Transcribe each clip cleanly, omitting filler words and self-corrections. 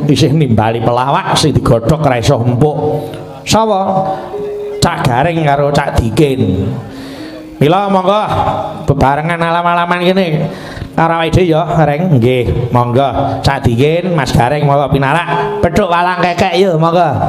isih nimbali pelawak sing digodhog ora iso empuk. Sapa? Cak Garing karo Cak Dikin. Mila monggo bebarengan alam-alaman kene. Karo awake dhewe ya, Reng. Nggih, monggo. Cak Dikin, Mas Garing monggo pinarak. Pedhuk walang kekek yo monggo.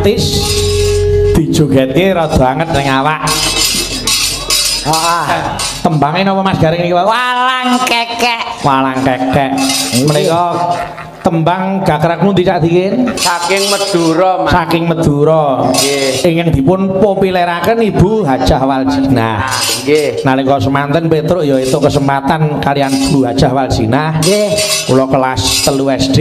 Atis dijogeti rada anget ning awak. Tembange napa Mas Garing niki? Walang kekek. Walang kekek. Menika tembang gagrak pundi Cak Dikin? Saking Madura, Mas. Saking Madura. Nggih. Ingkang dipun populeraken Ibu Hajah Waljinah. Nggih. Nalika semanten Petruk ya itu kesempatan kalian Bu Hajah Waljinah. Nggih. Kula kelas 3 SD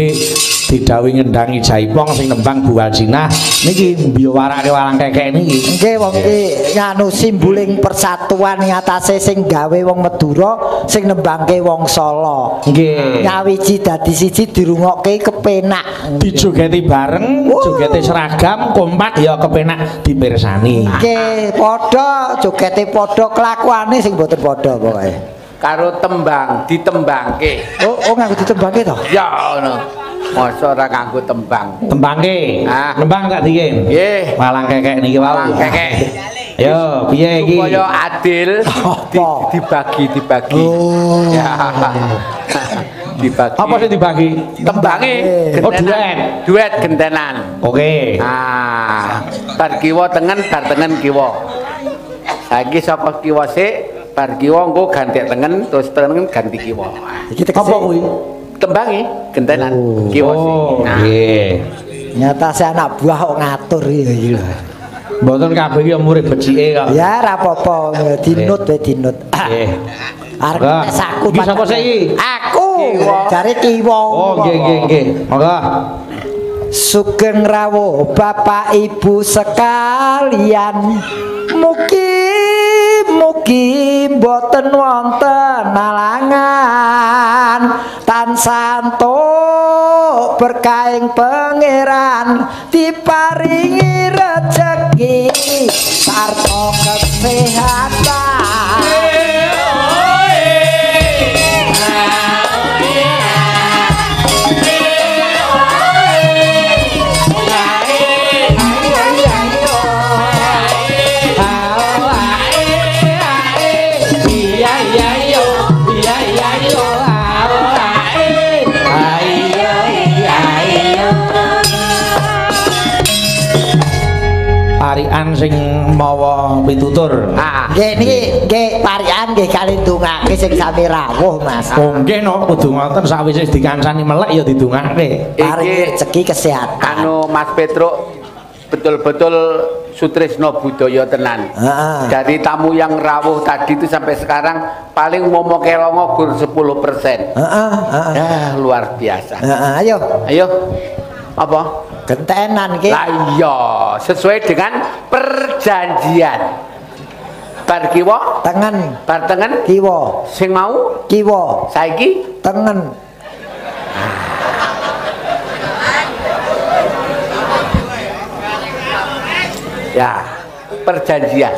didhawuhi ngendangi jaipong sing nembang Bu Waljinah niki mbiyo warake walang kekek niki. Nggih wong iki nganu simboling persatuan ngatasé sing gawe wong Madura sing nembangke wong Solo. Nggih. Nyawiji dadi siji dirungokke kepenak. Dijogeti bareng, jogete seragam, kompak ya kepenak dipirsani. Nggih, padha jogete padha kelakuane sing mboten padha pokoke. Karo tembang ditembangke. Oh nganggo ditembangke to? Ya ngono. Masa ora kanggo tembang. Tembangke. Nembang Cak Dikin. Nggih. Walang kekek niki wau. Walang kekek. Yo, piye iki? Supaya adil dibagi. Oh. Ya. Dibagi. Apa sih dibagi? Tembange. Oh, duet gentenan. Oke. Bar kiwa tengen, bar tengen kiwa. Saiki saka kiwa sik, bar kiwa engko ganti tengen, terus tengen ganti kiwa. Iki apa kuwi? Tembange gentenan kiwa sik. Nggih. Nyatase anak buah kok ngatur iki lho. Mboten kabeh iki murid becike kok. Ya ora apa-apa, dinut wae dinut. Nggih. Arep saku iki sapa sik iki? Aku. Jare kiwa. Oh nggih. Monggo. Sugeng rawuh Bapak Ibu sekalian. Mugi mboten wonten alangan tansah entuk berkahing pangeran diparingi rejeki sarta kesehatan. Parian sing mawa pitutur. Nggih niki nggih parian nggih kali ndongake sing sami rawuh Mas. Oh nggih no kudu ngoten sawise dikancani melek ya didongake. Paring rezeki kesehatan. Anu Mas Petruk betul-betul sutresno budaya tenan. Dari tamu yang rawuh tadi itu sampai sekarang paling momo kelongo gur 10%. Ya luar biasa. Ayo. Apa? Gentenan ki. Lah iya, sesuai dengan perjanjian. Bar kiwa tengen. Bar tengen Kiwa. sing mau Kiwa. saiki Tengen. ya perjanjian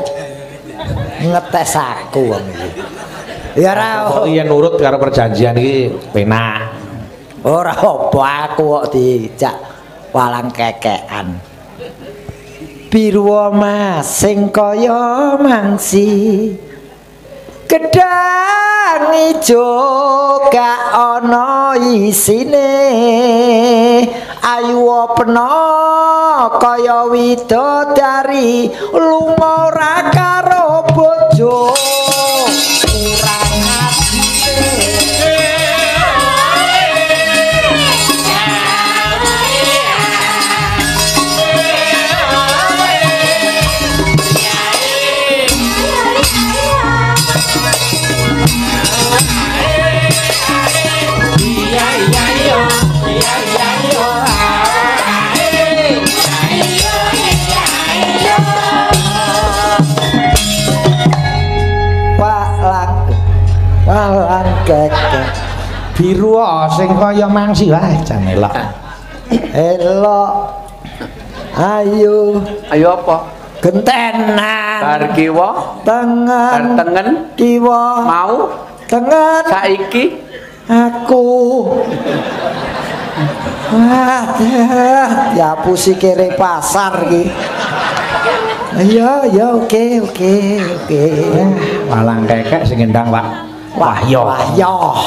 Ngetes aku wong iki. Ya ora. Kok iya nurut karo perjanjian iki penak. Ora apa aku kok dijak walang kekekan. Biru mas sing kaya mangsi. Gedang ijo gak ana isine. Ayu opena kaya widodari lunga ora karo bojo. Kurang walang kekek Biru sing kaya mangsi wae jan elok. elok ayo apa gentenan bar kiwa tengen bar tengen kiwa mau tengen saiki aku wah diapusi kere pasar iki. Ya oke. Walang kekek sing ngendang Pak Wahyo.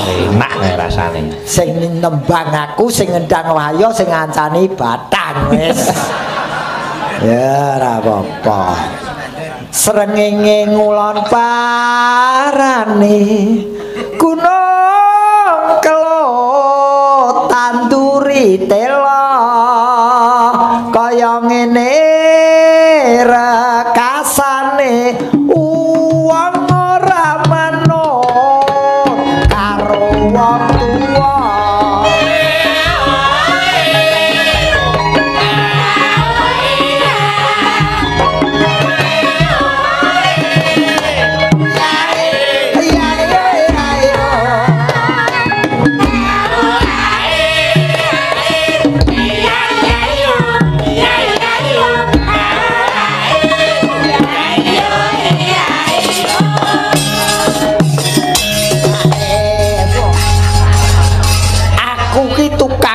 Enak rasane. Sing nembang aku sing ngendang Wahyo sing ngancani batang wis. Ya ora apa-apa. Srengenge ngulon parane gunung kelut tanduri tela kaya ngene rekasane uang ora manut karo wong tuwa.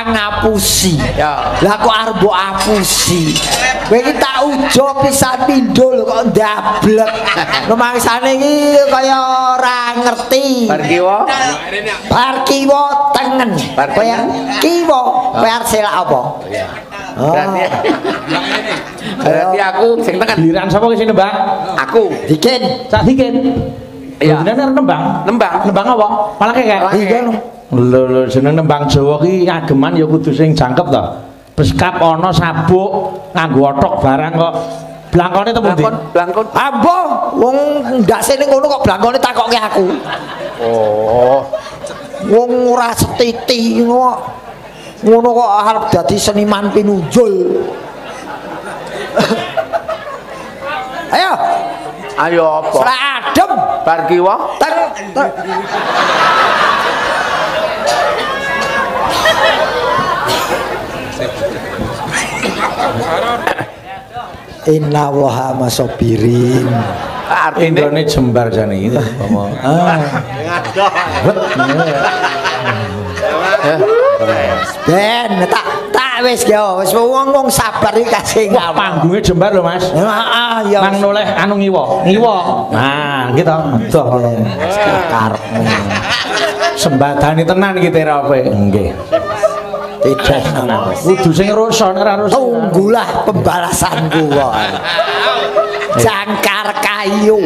Ngapusi. Ya. Lah kok arep mbok apusi. Kowe iki tak ujo pisan pindho lho kok ndablek. Rumangsane iki kaya ora ngerti. Bar kiwa tengen. Kaya kiwa kowe arep selak apa? Iya. Berarti aku sing tengen. Giliran sapa sing nembang? Aku. Dikin. Sak dikin. Iya. Jenenge nembang. Nembang apa? Malah kek. Iya lho. Lho jeneng nembang Jawa ki ageman ya kudu sing jangkep to. Beskap ana sabuk nganggo othok barang kok. Blangkone to pundi? Blangkon. Ambo wong ndase ning ngono kok blangkone takokke aku. Oh. Wong ora setiti kok. Ngono kok arep dadi seniman pinunjul. Ayo apa? Sra adem. Bar kiwa. Inna waha masobirin. Indone jembar jane iki. Ben tak wis yo wis wong sabar iki kasih ngawur. Panggunge jembar lho Mas. Heeh ya. Nang noleh anu ngiwa. Nah, gitu. Aduh karepmu. Sembadani tenan iki terape. Nggih. Tidak tenan. Kudu sing rusak ora rusak. Tunggulah pembalasanku kok. Jangkar kayu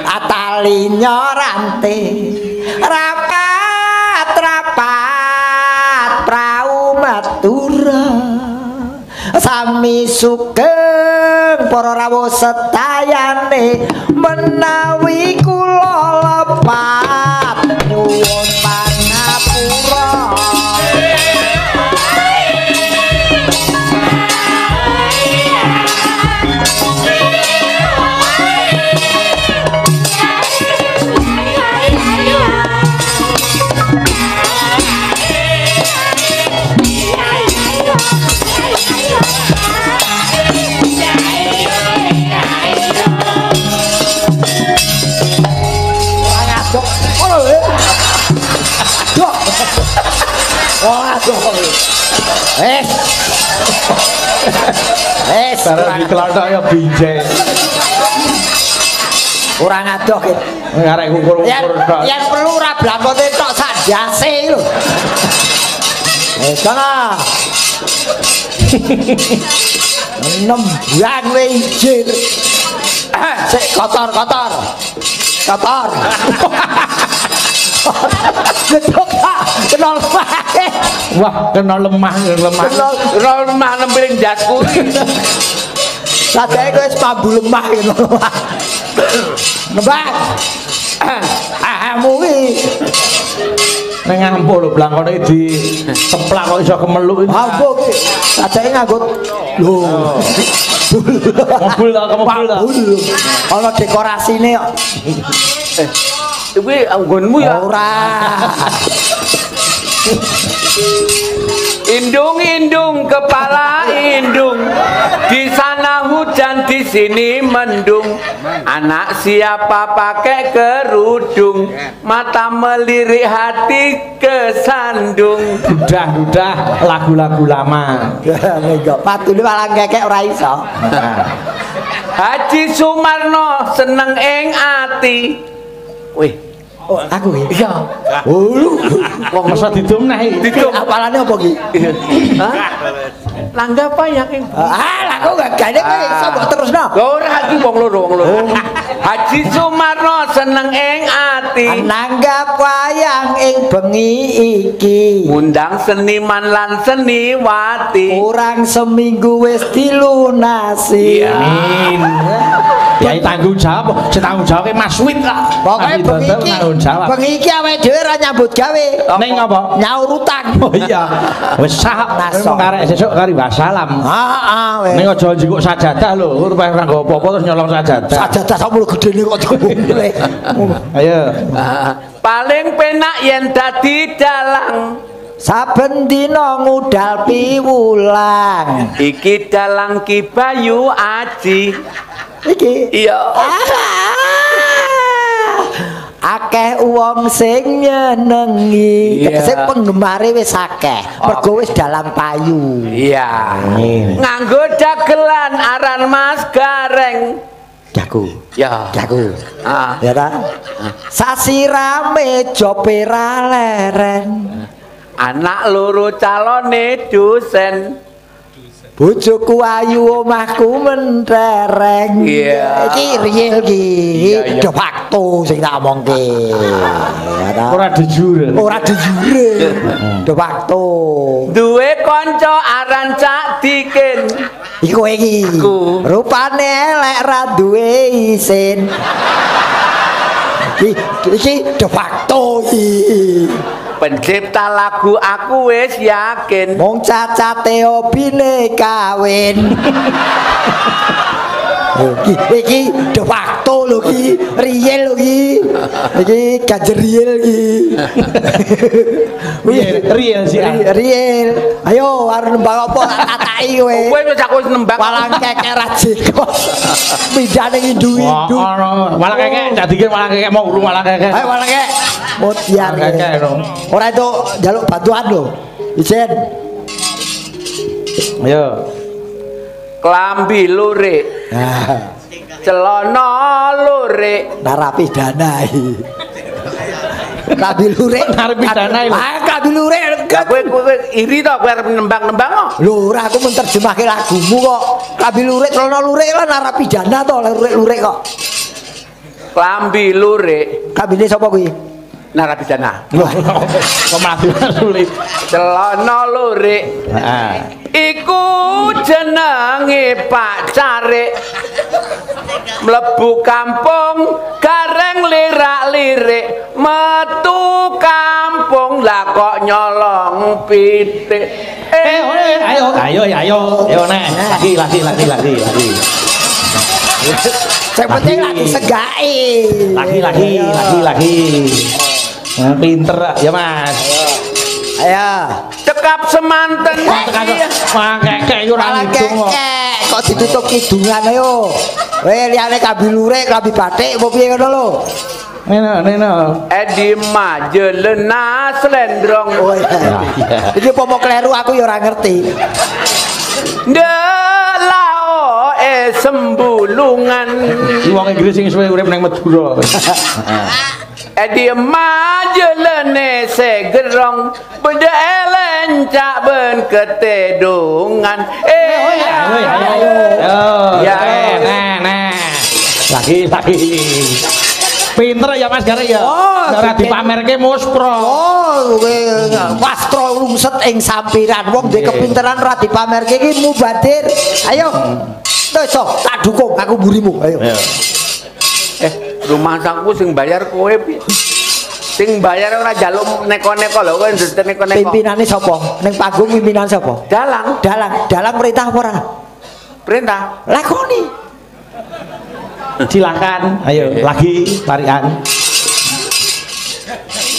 atalinya rantai rapat prau matura sami sugeng para rawuh setayane menawi kula lepat nyuwun panapura. Waduh. Barang dikelotok ya binjai. Ora ngadoh iki. Arek ukur-ukur tok. Yen perlu ora blakote tok sak jase lho. Sana. Nembang we injir. Sik kotor. Gedok kenal lemah. Wah, kena lemah. Lemah nembeling dasku. Sadake kowe wis pambu lemah ngono. Nembang. Amu iki Neng ampuh lho blangkone di teplak kok iso kemeluk iki. ampuh iki. Sadake nganggo lho. Mobil ta, mobil ta. Ana dekorasine kok. Kuwi anggonmu ya. Ora. Indung kepala indung, di sana hujan di sini mendung. Anak siapa pakai kerudung, mata melirik hati kesandung. Dudah lagu-lagu lama. Enggak, patune malah kekek ora iso. Haji Sumarno seneng ing ati. Wih, Oh, aku iki. iya. Wong masa didum naik. Didum. Apalane apa iki? Hah? Langga apa ya, King? Lah kok gak gane kowe iso mbok terusno. Ora iki wong loro. Haji Sumarno seneng ing ati. Nanggap wayang ing bengi iki. Ngundang seniman lan seniwati. Kurang seminggu wis dilunasi. Amin. Ya tanggung jawab, tanggung jawabnya Mas Wit kok. Pokoke bengi iki. Tanggung jawab. Bengi iki awake dhewe ra nyambut gawe. Ning apa? Nyaur utang. Oh iya. Wis sah Nasok. karek sesuk kari wassalam. Heeh wis. Ning aja njikuk sajadah lho, ora nggo apa-apa terus nyolong sajadah. Sajadah sakmono gedene kok diombe. Ayo. Paling penak yen dadi dalang. Saben dina ngudal piwulang. Iki dalang Ki Bayu Aji. Iki. Iya. Akeh wong sing nyenengi. Iya. Tegese penggemare wis akeh. Mergo wis dalang payu. Iya. Nganggo dagelan aran Mas Gareng. Jago. Ya. Jago. Ah. Ya ta? Sasirame jope ra leren. Anak loro calone dosen. Bojoku ayu omahku mentereng. Iya. Iki real iki. Iya, iya. De facto sing tak omongke. Ya ta? Ora de jure. Ora de jure. De facto. Duwe kanca aran Cak Dikin. Iki kowe iki. Iku. Rupane elek ra duwe isin. Iki de facto iki. Pencipta lagu aku wis yakin. Mung cacate hobine kawin. Iki de facto lho iki, real lho iki. Iki ganjer real iki. Real sih. Real. Ayo arep nembang apa tak tataki kowe. Kowe wis aku nembang. Walang kekek ra jeko. Pindah ning indu-indu. Malah kekek jadikan malah kekek mau urung malah kekek. Ayo walang kekek. Mutiar Kekek no. ora itu jaluk bantuan lho. Ijen. Ayo. Klambi lurik. Nah, Celana lurik. narapidana iki. Klambi lurik Narapidana iki. Ah, klambi lurik. Lah kowe iri to kowe arep nembang-nembang kok. Lho, ora aku menerjemahke lagumu kok. Klambi lurik, celana lurik lah narapidana to, lurik-lurik kok. Klambi lurik. Klambine sapa kuwi? Narapidana. Kok malah sulit. Celana lurik. Heeh. Iku jenenge Pak Carik. Mlebu kampung gareng lirak-lirik, metu kampung lah kok nyolong pitik. Ayo nek. Lagi. Sing penting lagi segake. Lagi. Pinter ya Mas. Ayo. Cekap semanten. Wah kekek ora Malah ngitung kok. kekek kok ditutup kidungan ayo. Liyane klambi lurik, klambi batik, apa piye ngono lho? Neno. Edi majelena slendrong. Oh iya. Iki pomo kleru aku ya ora ngerti. Ndelao sembulungan. Wong Inggris sing suwe urip nang Madura. Edi majelene segerong beda elencak ben ketedungan. Ya, nah. Lagi. Pinter ya Mas Gareng ya. Ora dipamerke muspro. Oh, kowe wastro lungset ing sampiran. Wong duwe kepinteran ora dipamerke iki mubadir. Ayo. Sok tak dukung aku mburimu. Ayo. Rumah sangku sing bayar kowe piye? Sing bayar ora jaluk neko-neko lho, kowe ndek neko-neko. Pimpinane sapa? Ning panggung pimpinan sapa? Dalang. Dalang perintah apa ora? Perintah. Lakoni. Silakan, ayo lagi tarian.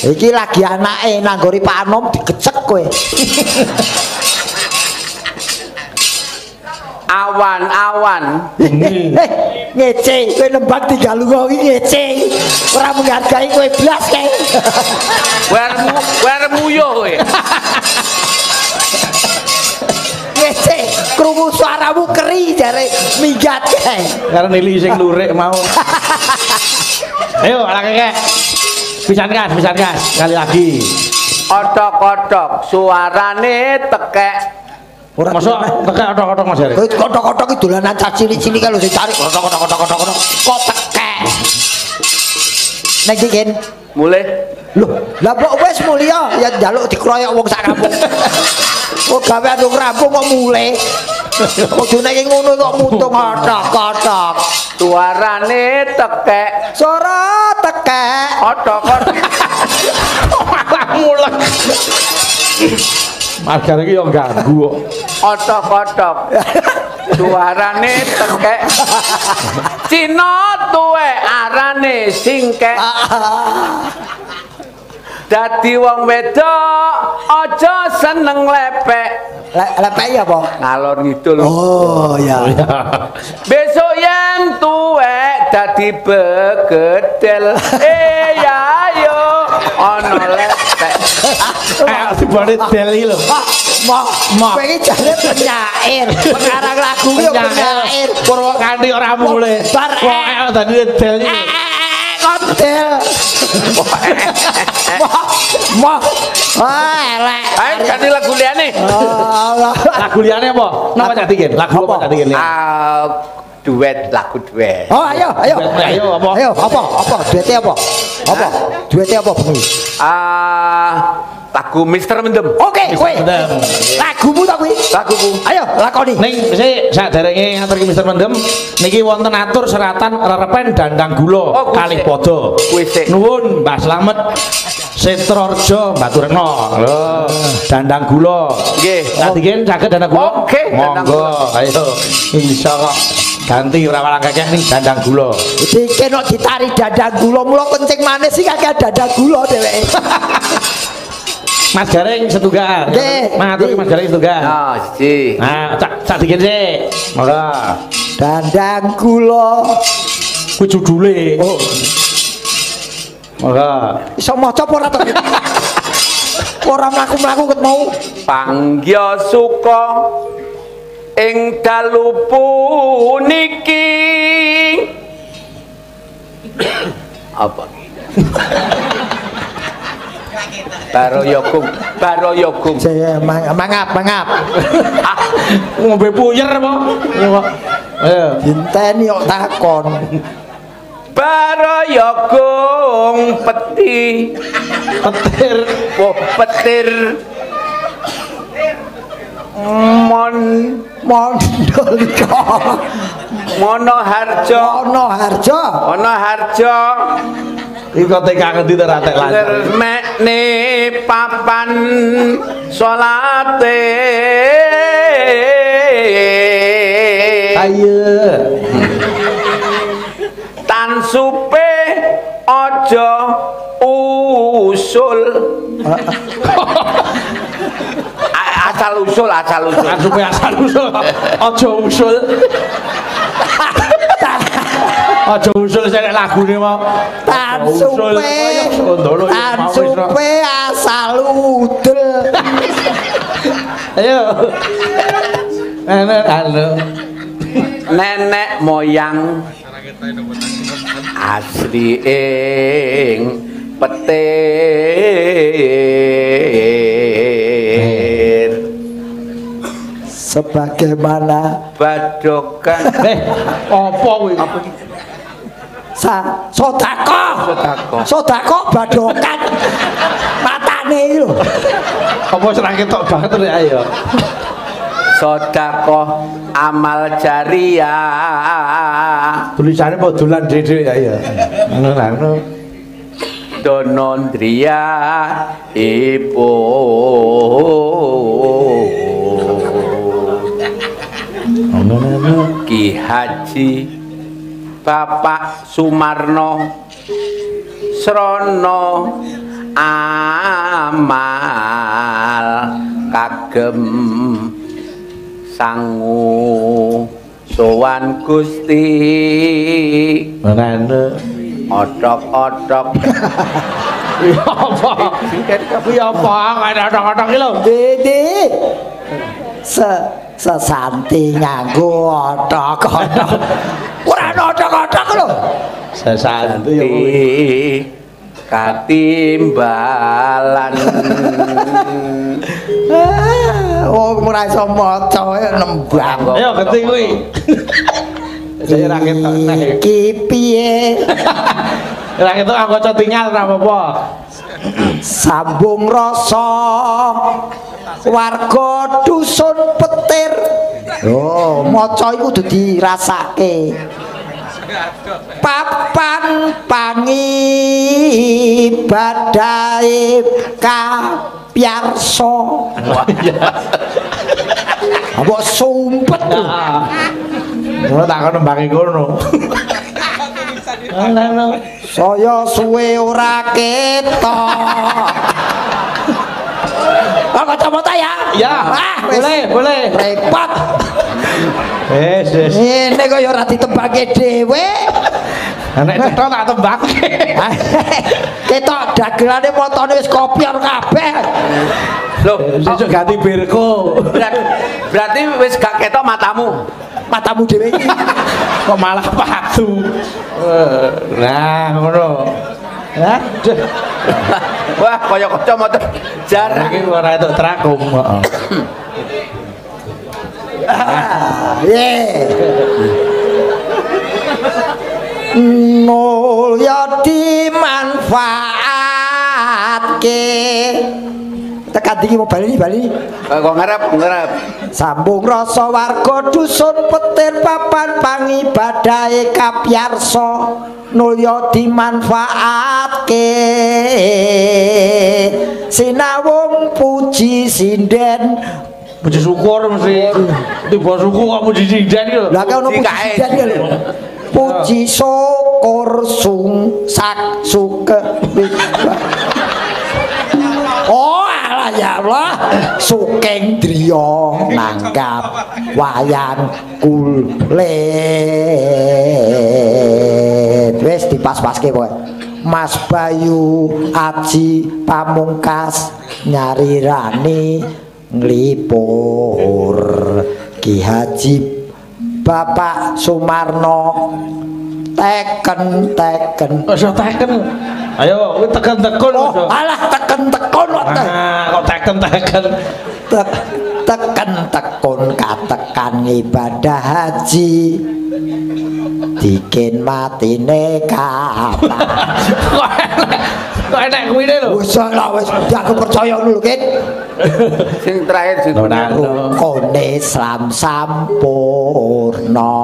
Iki lagi anake nanggori Pak Anom digecek kowe. Awan-awan. Ngece, kowe nembang tiga lunga iki ngece. Ora menghargai kowe blas kae. Wermu yo kowe. Ngece, krungu suaramu keri jare minggat kae. Karo nili sing lurik mau. Ayo lagi. Pisan gas, sekali lagi. Otok-otok suarane tekek. Ora Masuk tekek otok-otok Mas Gareng. kowe kotok-kotok iki dolanan cah cilik-cilik kalau sing tarik kotok-kotok kok tekek. Nek iki Mulai. lho, lah kok wis mulya ya njaluk dikroyok wong sak kampung. Kok gawe adung rampung kok mulai. Kudune iki ngono kok mutung kotok-kotok. Suarane tekek. Suara tekek. Otok-otok. Malah mulek. Mas Gareng iki yo ganggu kok. Otok-otok. Suarane tekek. Cina tuwe arane singkek. Dadi wong wedok aja seneng lepek. Lepek ya apa? Ngalor ngidul. Oh ya. Besok yen tuwek dadi begedel. Ya yo ana lepek. Dibane del iki lho. Kowe iki jane penyair. Pengarang lagu iki penyair. Purwakanthi ora mulih. Kok dadi del iki. Kotel. Elek. Ayo ganti lagu liyane. Lagu liyane apa? Napa Cak Dikin? Lagu apa Cak Dikin? Duet, lagu duet. Oh, ayo. Ayo apa? Ayo, apa? Duete apa? Apa? Duete apa bengi? Lagu Mister Mendem. Oke, kowe. Lagumu ta kuwi? Laguku. Ayo, lakoni. Ning sik saderenge ngatur ki Mister Mendem niki wonten atur seratan rerepen Dandang Gula kalih padha. Nuwun Mbah Slamet Setrorjo Baturena. Lho, Dandang Gula. Nggih. Saiki saged Dandang Gula. Oke, monggo. Ayo. Iso kok ganti ora walang kekeh ning Dandang Gula. Iki kena ditari Dandang Gula mula kencing manis iki kakek Dandang Gula dheweke. Mas Gareng setunggal. Matur Mas Gareng setunggal. Oh, siji. Nah, Cak Dikin sik. Monggo. Dandang Gula. Kuwi judule. Oh. Monggo. Iso maca apa ora to? Ora mlaku-mlaku ket mau. Panggya suka ing dalu puniki. Apa? Baroyogung. Mangap. Ngombe puyer apa? Ayo. Dinteni kok takon. Baroyogung peti. Petir. Oh, petir. Mondolika. Monoharjo. Iku tekan ngendi to ratek lancar. Mekne papan salate. Ayo. Tan supe aja usul. Asal usul. Supaya asal usul. Aja usul. Aja usul sik lagune mau. Tan supe asal udel. Ayo. Halo. Nenek moyang asli ing petir sebagaimana badokan Apa kuwi? sodako badokan matane iki lho. Apa serang ketok banget rek ayo. Sodakoh amal jariah Tulisane mau dolan dhewe ya. Ngono. Donondria ibu Ki Haji Bapak Sumarno Srono amal kagem sangu sowan Gusti Manane otok-otok ya apa? Ya apa? Kayak otok-otok iki lho. Dede sesanti nganggo otok-otok. Ora otok-otok lho. Sesanti katimbalan. Oh, ora iso maca nembang. Ayo genti kuwi. Saya ra ketok neh. Iki piye? Ra ketok anggo tinggal ora apa-apa. Sambung rasa warga dusun petir. Oh, maca iku kudu dirasake. Papan pangibadahe kapyarsa. Apa sumpet lho. Ora tak nembangi ngono. Saya suwe ora ketok. Kok kacamata ya? Ya, boleh. Repot. Wes. Ini kok ya ora ditembake dhewe. Nek cetok tak tembake. Ketok dagelane motone wis kopior kabeh. Loh, sesuk ganti birko. berarti wis gak ketok matamu. Matamu dhewe iki Kok malah patu. Nah, ngono. Wah, kaya kacamata jarang. Iki ora entuk trakum, heeh. Mulya dimanfaatke. Tekan iki mau bali. Kok ngarep. Sambung rasa warga dusun petir papan pangibadahe kapyarsa nulya dimanfaatke sinawung puji sinden Puji syukur mesti. Tiba syukur kok puji sinden iki lho. Lah kok ono puji sinden lho. Puji syukur sak suke. Oh alah ya Allah suking driya nanggap wayang kulit wis dipas-paske kowe Mas Bayu Aji Pamungkas nyarirani nglipur Ki Haji Bapak Sumarno teken Aja teken. Ayo kowe teken-teken. Oh alah teken-tekon kok teken. Teken-tekon katekan ibadah haji dikin matine kapan kok enek kuwine lho. wis lah wis aku percaya ngono lho Kit Sing terakhir rukune Islam sampurna.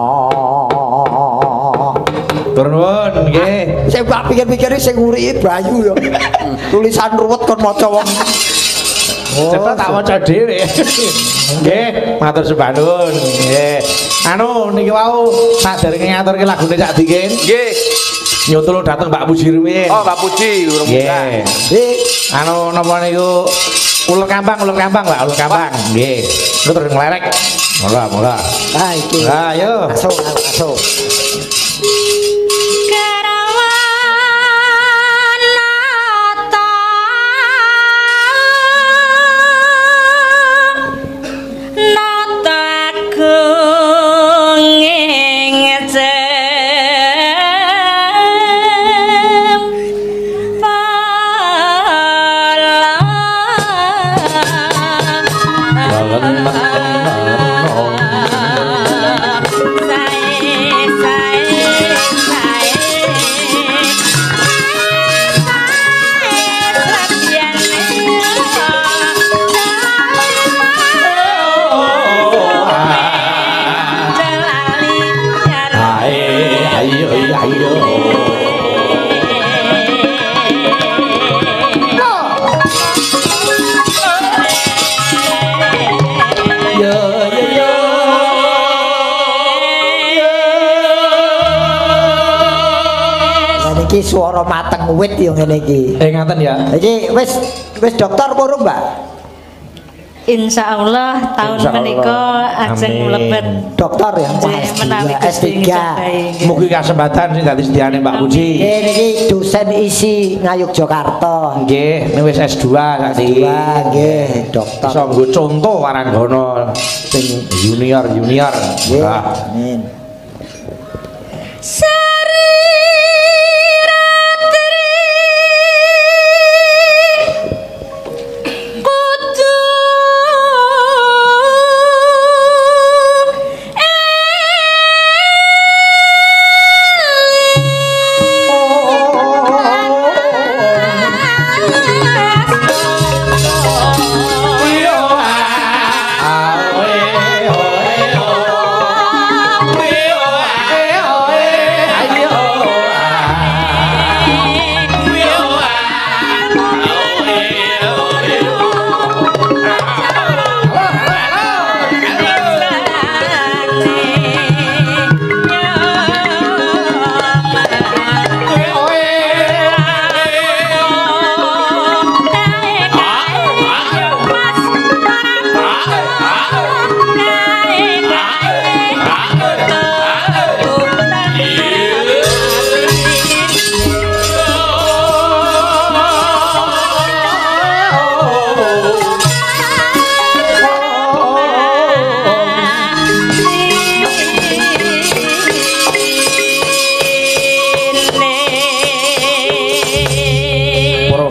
Turun nuwun nggih. Sing tak pikir-pikir sing nguriki Bayu ya. Tulisan ruwet kon maca wong. Cepat tak maca dhewe. Nggih, matur sembah nuwun. Nggih. Anu niki wau saderenge ngaturke lagune Cak Dikin. nggih. Nyutul dateng Mbak Puji rumiyin. Oh, Mbak Puji urung Nggih. Anu napa niku uler kambang Mbak, uler kambang. Nggih. Lu terus nglerek. Mula. Ah iki. Lah, ayo. Masuk. swara mateng wit ya ngene iki. Ngaten ya. Iki wis dokter purung, Mbak? Insya Allah tahun menika ajeng mlebet dokter ya menawi S3. Mugi kasempatan sing dadi sediane Mbak Puji. Nggih niki dosen isi Ngayogyakarta. Nggih, wis S2 sakniki. Nggih, dokter. Iso nggo conto waranggana sing junior. Nggih. Amin.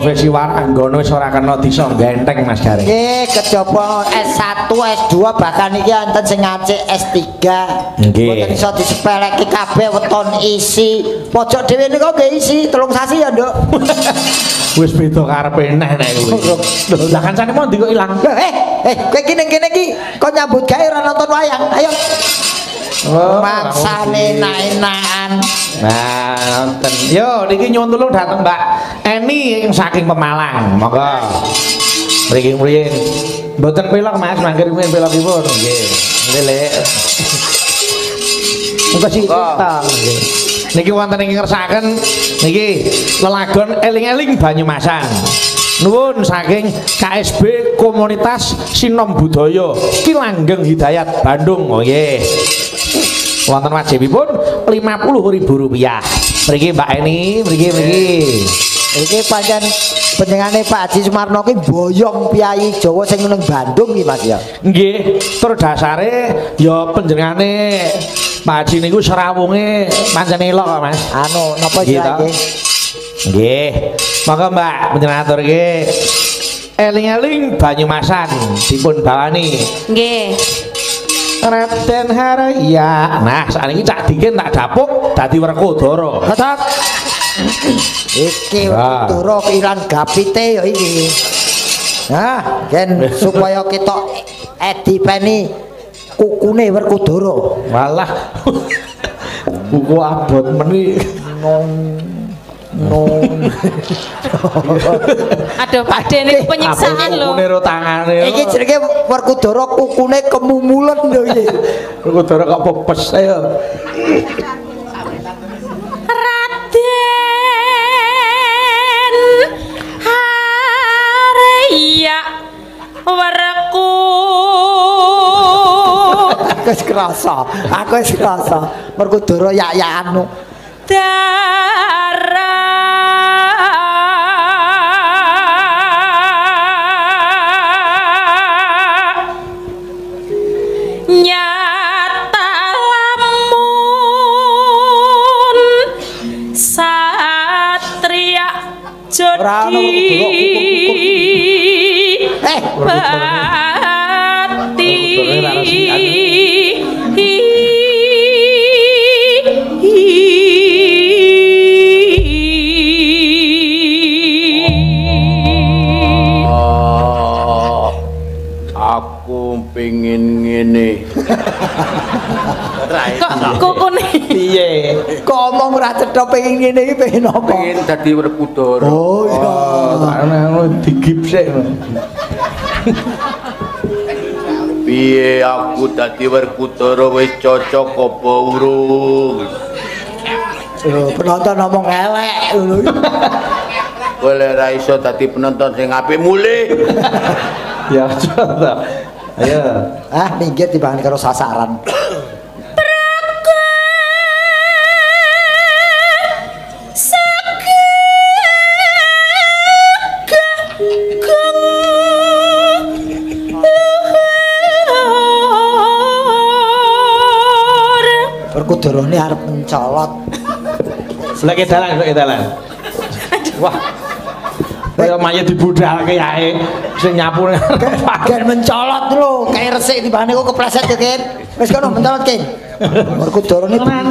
profesi waranggana wis ora kena disa genteng Mas Garing. Nggih, kejaba S1, S2 bahkan iki enten sing ngacik S3. Nggih. Mboten iso disepeleki kabeh weton isi. Pojok dhewe niku nggih isi 3 sasi ya, Nduk. Wis beda karepe neh nek kuwi. Lah kancane mau ndi kok ilang? Kowe iki ning kene iki kok nyambut gawe ora nonton wayang. Ayo. Maksane enak-enakan. Nah, nonton. Yo niki nyuwun tulung dateng Mbak Eni yang saking Pemalang. Monggo. Mriki-mriyen. Mboten pelok Mas, mangkir mriki pelokipun nggih. Lelek. Muga sih nggih. Niki wonten ing ngersakaken niki lelagon eling-eling Banyumasan. Nuwun saking KSB Komunitas Sinom Budaya Ki Langgeng Hidayat Bandung. Oh nggih. Wonten wajibipun Rp50.000. Mriki Mbak Eni, mriki. Iki pancen panjenengane Pak Haji Sumarno ki boyong piyai Jawa sing nang Bandung iki Mas ya. Nggih, tur dasare ya panjenengane Pak Haji niku serawunge pancen elok kok Mas. Anu napa iki? Nggih. Monggo Mbak panjenengan aturke eling-eling Banyumasan dipun bawani. Nggih. Raden Haraya. Nah, sakniki cak dikin tak dapuk dadi Werkudara. Ketat. Iki Werkudara ilang gapite ya iki. Nah, yen supaya kita edipeni kukune Werkudara. Walah. Buku abot meni Aduh Pak De niku penyiksaan lho. Kukune ro tangane. Iki jenenge Werkudara kukune kemumulen lho iki. Werkudara kok pepes ayo. Raden Haraya Werku. Aku wis krasa. Werkudara yak-yakan. Nyata lamun satria jodi pengin ngene. Kukune piye? Kok omong ora cetha pengin ngene iki pengen apa? Pengen dadi Werkudara. Oh iya. Ana digipsik. Piye aku dadi Werkudara wis cocok apa urung? penonton ngomong elek ngono. Boleh ra iso dadi penonton sing apik mulih. Ya coba. Ayo. Ah, minggir timbang karo sasaran. Perkudorone arep mencolot. Lagi dalan. Wah. Kaya mayit dibudhalke ae sing nyapu. Gen mencolot lho, kayak resik timbane kok kepleset ya, Kin. Wis kono mencolot, Kin. Perkudorone piye?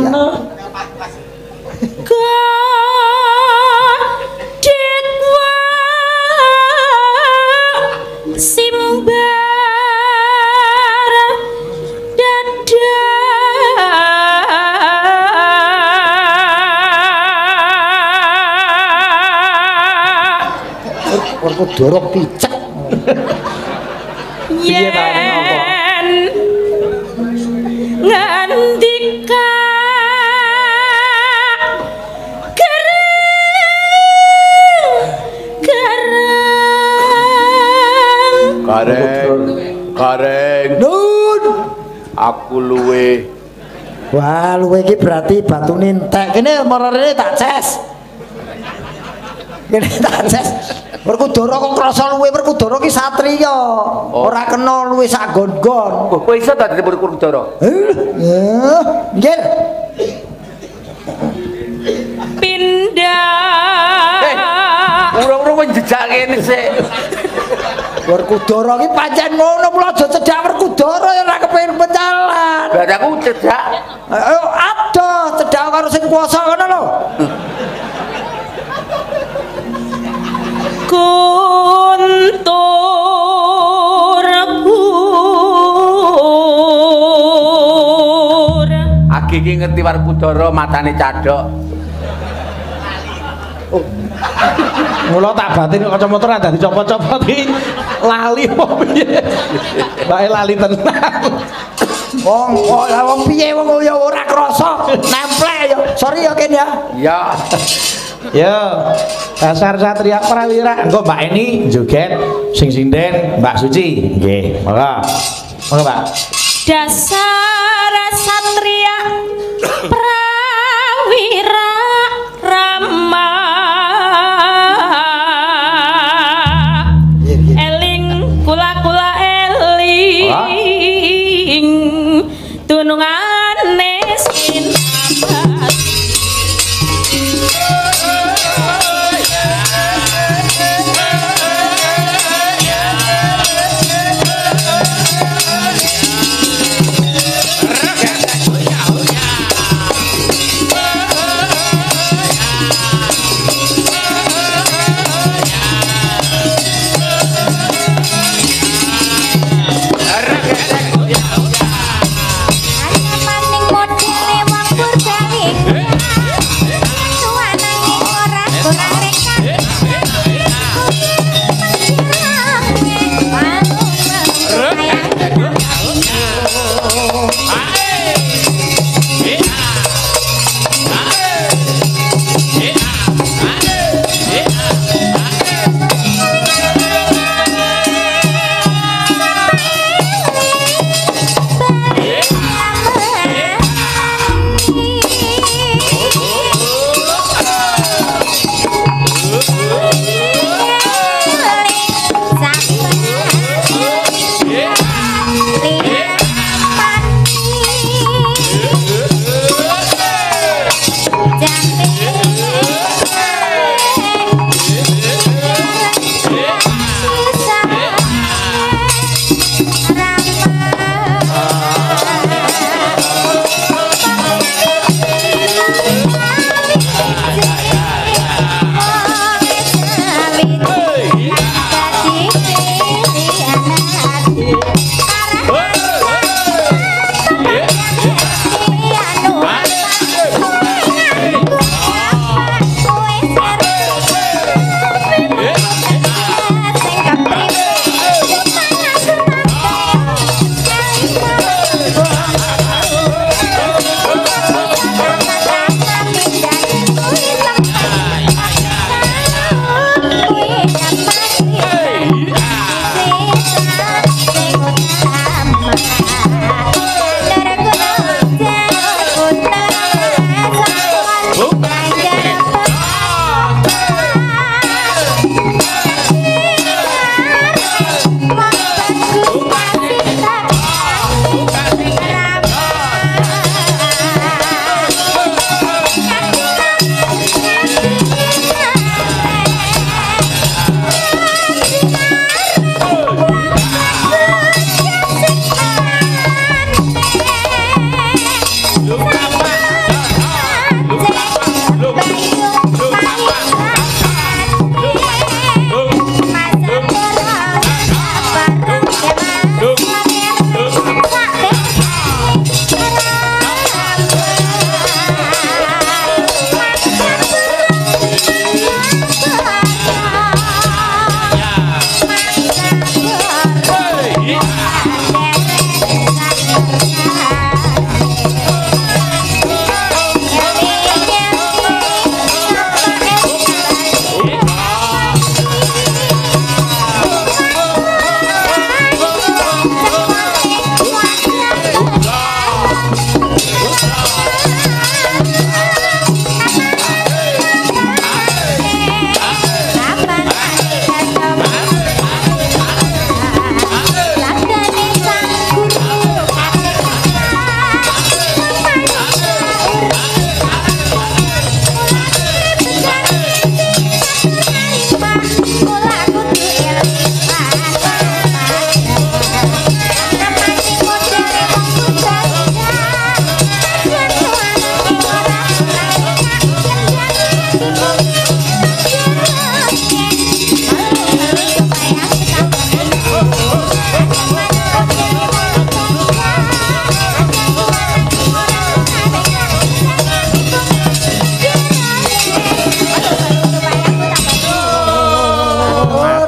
Kudorok picek. Piye ta napa? Ngandika Kareng. Nun. Aku luwe. Wah, luwe iki berarti batune entek. Kene morene tak ces. Kene tak ces. Perkudara kok krasa luwe Perkudara ki satriya. Ora kena luwe sak gon-gon. Kowe iso ta dadi Perkudara? Nggih. pindah. Urung-urung wis jejak kene sik. Perkudara ki pancen ngono, mula aja cedak Perkudara ya ora kepengin pecalan. Lah aku cedak. Ayo adoh cedak karo sing kuwasa ngono lho. Kuntur Agi iki ngerti Werkudara matane cadhok. Mula tak batin kacamata ra dadi copot-copot iki lali apa piye? Bae lali tenan. Wong piye wong ya ora krasa nemplek ya. Sorry ya Ken ya. Ya. Yo, dasar satria prawira. Engko Mbak Eni joget sing sinden Mbak Suci. Nggih, monggo. Monggo, Pak. dasar satria prawira rama eling kula eling tunungane sinabat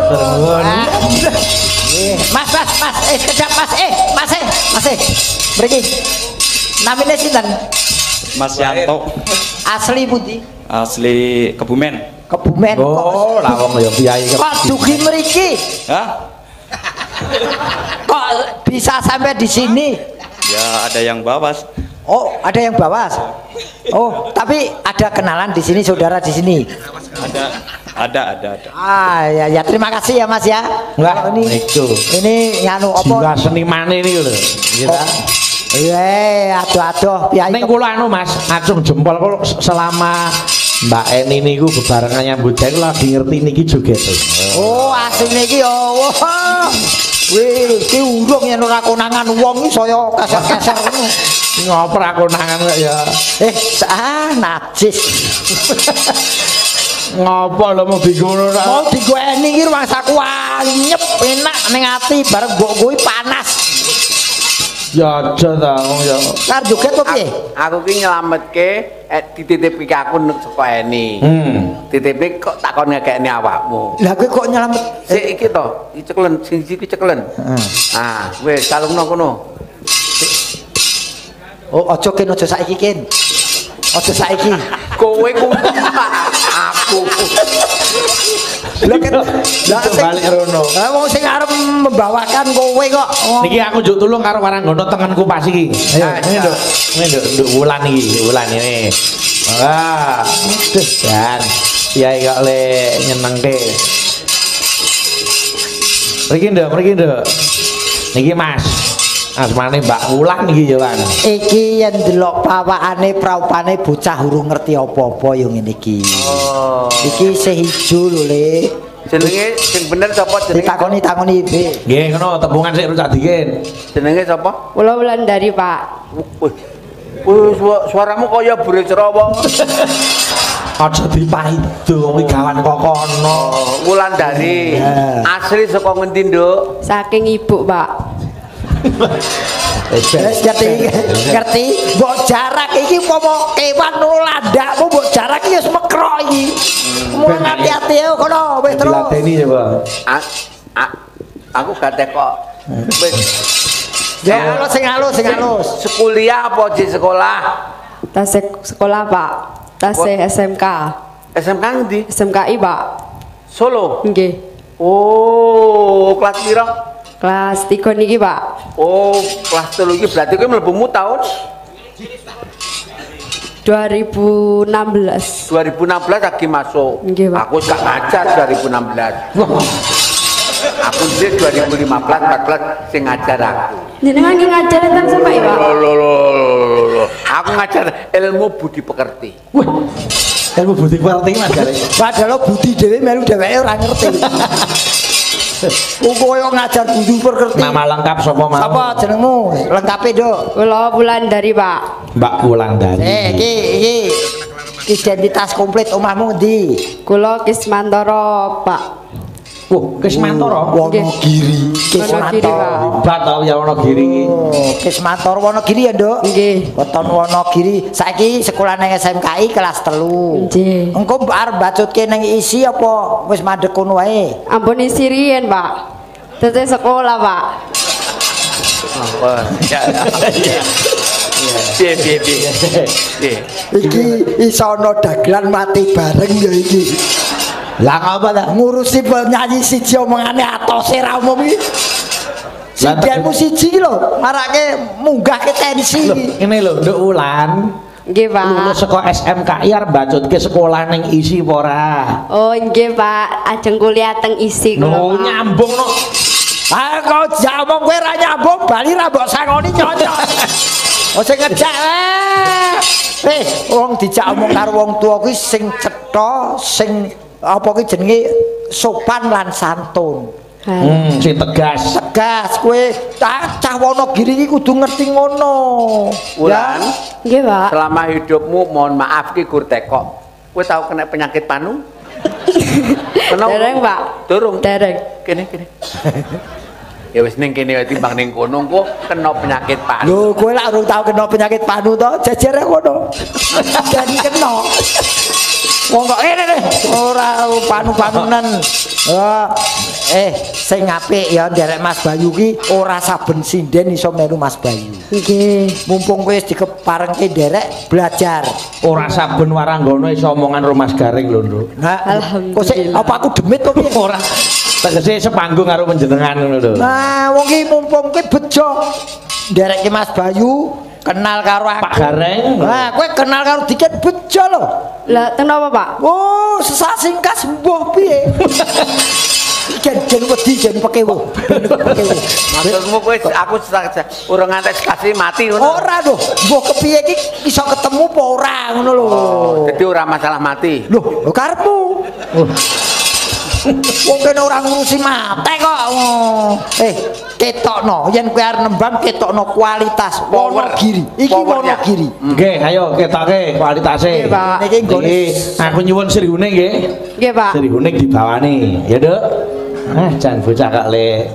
Matur nuwun. Mas, sekejap Mas. Mas. Mriki. Namine sinten? Mas Yanto. Asli pundi? Asli Kebumen. Kebumen Oh, lah wong ya kiai. kok dugi mriki? Hah? Kok bisa sampai di sini? Ya ada yang bawa. Oh, ada yang bawas. Oh, tapi ada kenalan di sini, saudara di sini. Ada. Ah, ya terima kasih ya Mas ya. Enggak, Kalau itu. ini nganu Jiwa apa? seniman ini lho. Kita. Iya, aduh, piye. Ning kula anu Mas, acung jempol kula selama Mbak Eni niku bebarengan nyambut gawe lagi ngerti niki joget. Oh, asline iki oh. Wih, iki urung yen ora konangan wong iki saya keser-keser ngono. Ngoper aku nangan kok ya. Najis. Ngopo lho mau bingung ora. Mau digoeni iki rumangsaku anyep enak ning ati bareng mbok kuwi panas. Ya aja ta wong ya. Kar joget to piye? Aku ki nyelametke dititipi ke aku saka Eni. Titipi kok takon ngekekne awakmu. Lah kowe kok nyelamet Sik iki to, iki ceklen, sing iki ceklen. Ah, wis salungno kono. Oh, aja ken aja saiki ken. Aja saiki. Kowe kudu aku. Lah ken Balik rono. Lah wong sing arep membawakan kowe kok. Niki aku njuk tulung karo Waranggono tengenku pas iki. Ayo, ini nduk wulan iki, wulan ini. Wah, dan kiai kok le nyenengke. Mriki nduk. Niki Mas. Asmane Mbak Wulan iki ya, Wan. Iki yen delok pawakane praupane bocah urung ngerti apa-apa yo ngene iki. Oh. Iki isih ijo lho, Le. Jenenge sing bener sapa jenenge? Ditakoni Be. Nggih, ngono tepungan sik rusak dikin. Jenenge sapa? Kula Wulandari, Pak. Wih, suaramu kaya buril Cerawa. Aja dipaido wong gawan kok kono. Wulandari. Asli saka ngendi, Nduk? Saking ibu, Pak. Wis ngerti. Mbok jarak iki apa kewan landakmu mbok jarak iki wis mekrok iki. Mun hati-hati yo kono wis terus. Dilateni ya, Bang. Aku gak tekok. Wis. Ya Allah sing halus. Sekuliah apa di sekolah? Tasik sekolah, Pak. Tasik SMK. SMK ngendi? SMKI, Pak. Solo. Nggih. Oh, kelas piro? Kelas 3 niki, Pak. Oh, kelas 3 iki berarti kowe mlebumu tahun 2016. 2016 lagi masuk. Nggih, Pak. Aku gak ngajar 2016. Aku sih 2015 14 sing ngajar aku. Jenengan nggih ngajar teng sampai, Pak. Loh. Aku ngajar ilmu budi pekerti. Ilmu budi pekerti Mas jare. Padahal budi dhewe melu dheweke ora ngerti. Kowe ngajar budi pekerti. Nama lengkap sapa Mas? Sapa jenengmu? Lengkape, Dok. Kula Wulandari, Pak. Mbak Wulandari. Iki identitas komplit omahmu ndi? Kula Kismantoro, Pak. Wah, Kismantoro. Wonogiri. Wonogiri, Pak. Hebat tau ya Wonogiri iki. Oh, Kismantoro Wonogiri ya, Nduk? Nggih. Weton Wonogiri. Saiki sekolah nang SMKI kelas 3. Nggih. Engko arep bacutke nang isi apa wis mandek kono wae? Ampun isi riyen, Pak. Tetep sekolah, Pak. Wah, ya. Piye. Iki iso ana dagelan mati bareng ya iki. Lah apa ta? Ngurusi penyanyi siji omongane atose ra umum iki. Sidianmu siji lho, marake munggah ke tensi. Ini lho, Nduk Wulan. Nggih, Pak. Lulus saka SMKI arep bacutke sekolah ning isi apa ora? Oh, nggih, Pak. Ajeng kuliah teng isi kula, No, Pak. nyambung no. Ah kok jamong kowe ra nyambung bali ra mbok sangoni nyocok. Oh sing ngejak wong dijak omong karo wong tuwa kuwi sing cetha, sing apa kuwi jenenge sopan lan santun. Sing tegas. Tegas kowe cah Wonogiri iki kudu ngerti ngono. Wulan, Nggih, Pak. selama hidupmu mohon maaf ki gur tekok. Kowe tau kena penyakit panu? Dereng, Pak. Durung. Dereng. Kene. Ya wis ning kene wae timbang ning kono engko kena penyakit panu. Lho kowe lak urung tau kena penyakit panu to, jejere ngono. Jadi kena. Wong kok ngene ora panu-panunan. sing apik ya nderek Mas Bayu ki ora saben sinden iso melu Mas Bayu. Nggih. Mumpung kowe wis dikeparengke nderek belajar. Ora saben waranggana iso omongan Romas Garing lho, Nduk. Nah, Alhamdulillah. kok sik apa aku demit to piye? Ora. Tegese sepanggung karo panjenengan ngono lho. Nah, wong ki mumpung kowe bejo nderek Mas Bayu kenal karo aku. Pak Gareng. Nah, kowe kenal karo Diken bejo lho. Lah kenapa Pak? Oh, sesasingkas mbuh piye? Jen wedi jen pekewo. Maksudmu kowe aku urung nganti kasih mati ngono. Ora lho, mbuh kepiye iki iso ketemu apa ora ngono lho. Oh, jadi ora masalah mati. Loh, karepmu. Wong kene ora ngurusi mate kok. Ketokno yen kowe arep nembang ketokno kualitas Wonogiri. Iki Wonogiri. Nggih, ayo ketoke kualitase. Nggih, Pak. Niki nggone Nggih, aku nyuwun sirihune nggih. Nggih Pak. Sirihune dibawani, ya, Duk. Jan bocah kak le.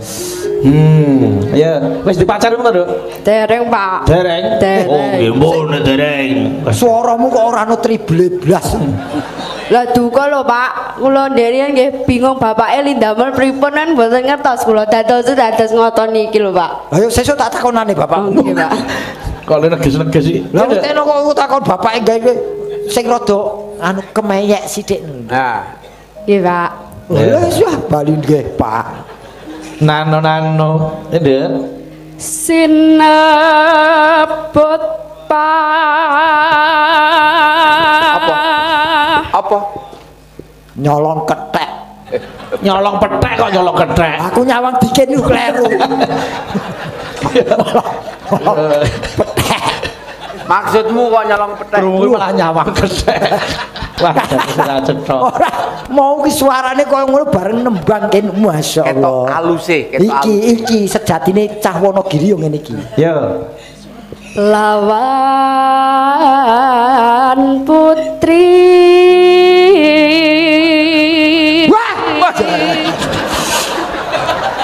Ya, wis dipacar to, Duk? Dereng Pak. Dereng. Dereng. Oh, nggih, mbone dereng. suaramu kok ora ono tribleblas. Lah duka lho Pak, kula nderian nggih bingung bapake lindamel pripun kan mboten ngertos kula dados ngoten iki lho Pak. Ayo sesuk tak takonane Oh, bapakmu. nggih Pak. Kok neges-neges sih. Lah teno kok takon bapake gawe sing rada anu kemeyek sithik. Nah, Nggih Pak. Lah wis ya bali nggih, Pak. Nano, Nduk. Sinebut apa? Nyolong kethek. Nyolong petek kok nyolong kethek. Aku nyawang Diken iku kleru. Petek. Maksudmu kok nyolong petek? Krungu malah nyawang kethek. Wah, ora cetha. Ora mau ki suarane koyo ngono bareng nembang ken masyaallah. Ketok aluse, ketok Iki sejatine cah Wonogiri yo ngene iki. Yo. lawan putri.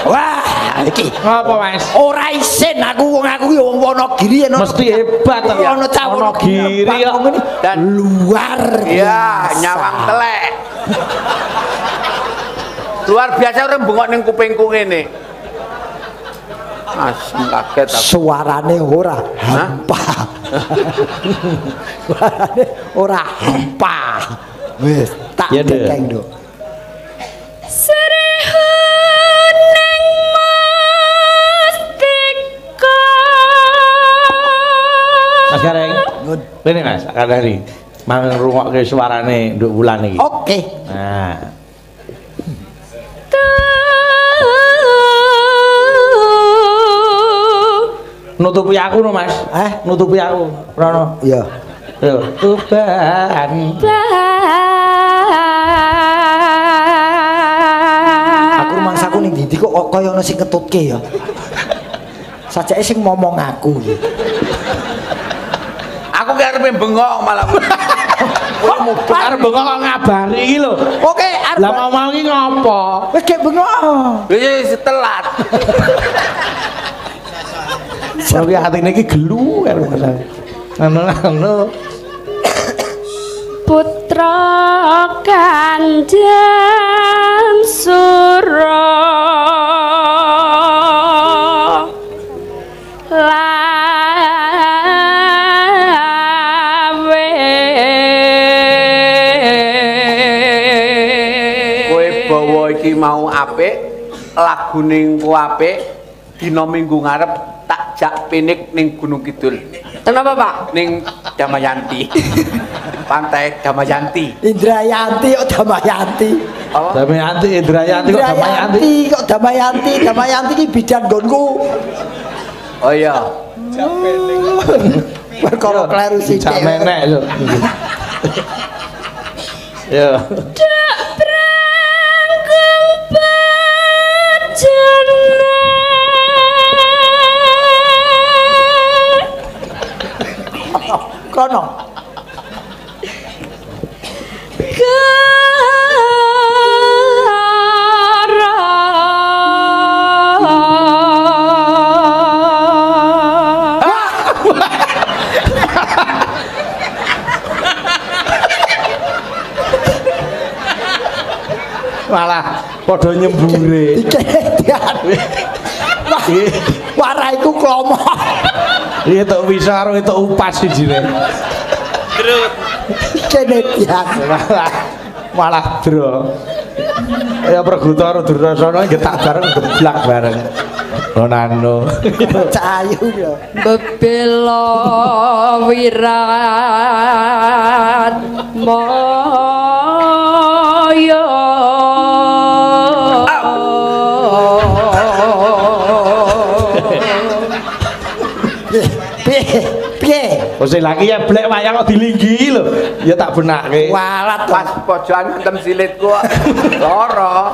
Wah, iki Ngapa, Mas? ora isin aku ki wong Wonogiri eno. Mesti hebat to. Ono cah Wonogiri kok. dan Luar ya biasa. nyawang telek. Luar biasa orang bengok ning kupingku ngene. Asem kaget aku. Suarane ora hampa. Suarane ora hampa. Wis tak Ya, Dek. dekeng, Dok. Serihuning mustika. Mas Gareng. Rene Mas, kadari. Mang ngrungokke suarane Nduk Wulan iki. Oke. Nah. Nutupi aku no, Mas. Nutupi aku. Rono. Iya. Yo, tuban. Aku rumangsaku ning ndi kok kaya ono sing ketutke ya. Sajake sing ngomong aku iki. Aku ki arepe bengok malah. Kok mubeng arep bengok kok ngabari iki lho. Oke, arep. Lah mau iki ngopo? Wis gek bengok. Wis telat. Soale atine iki gelu karo Mas. Anu. Putra Kanjeng Sura lawe Kowe bawa iki mau apik, lagune engko apik, dina Minggu ngarep tak jak pinik ning Gunung Kidul. Kenapa Pak? Ning Damayanti. Pantai Damayanti. Indrayanti kok Damayanti. Apa? Damayanti, Indrayanti kok Damayanti. Kok Damayanti? Damayanti iki bidan nggonku. Oh iya. Perkara kleru sithik. Jak menek lho. Yo. Dak prangkung bajana Kono. Malah padha nyembure. Warah iku klomo. Iki tok bisa karo tok upas sijine. Terus Kene tiang. Malah bro. Ya Praguta karo Durasana getak bareng geblak bareng. Onano. Cahayu ya. Bebelo wirat moyo Piye? Wis lagi ya blek wayang kok dilinggi lho. Ya tak benake. Walat Pas pojokan ngantem silitku kok lara.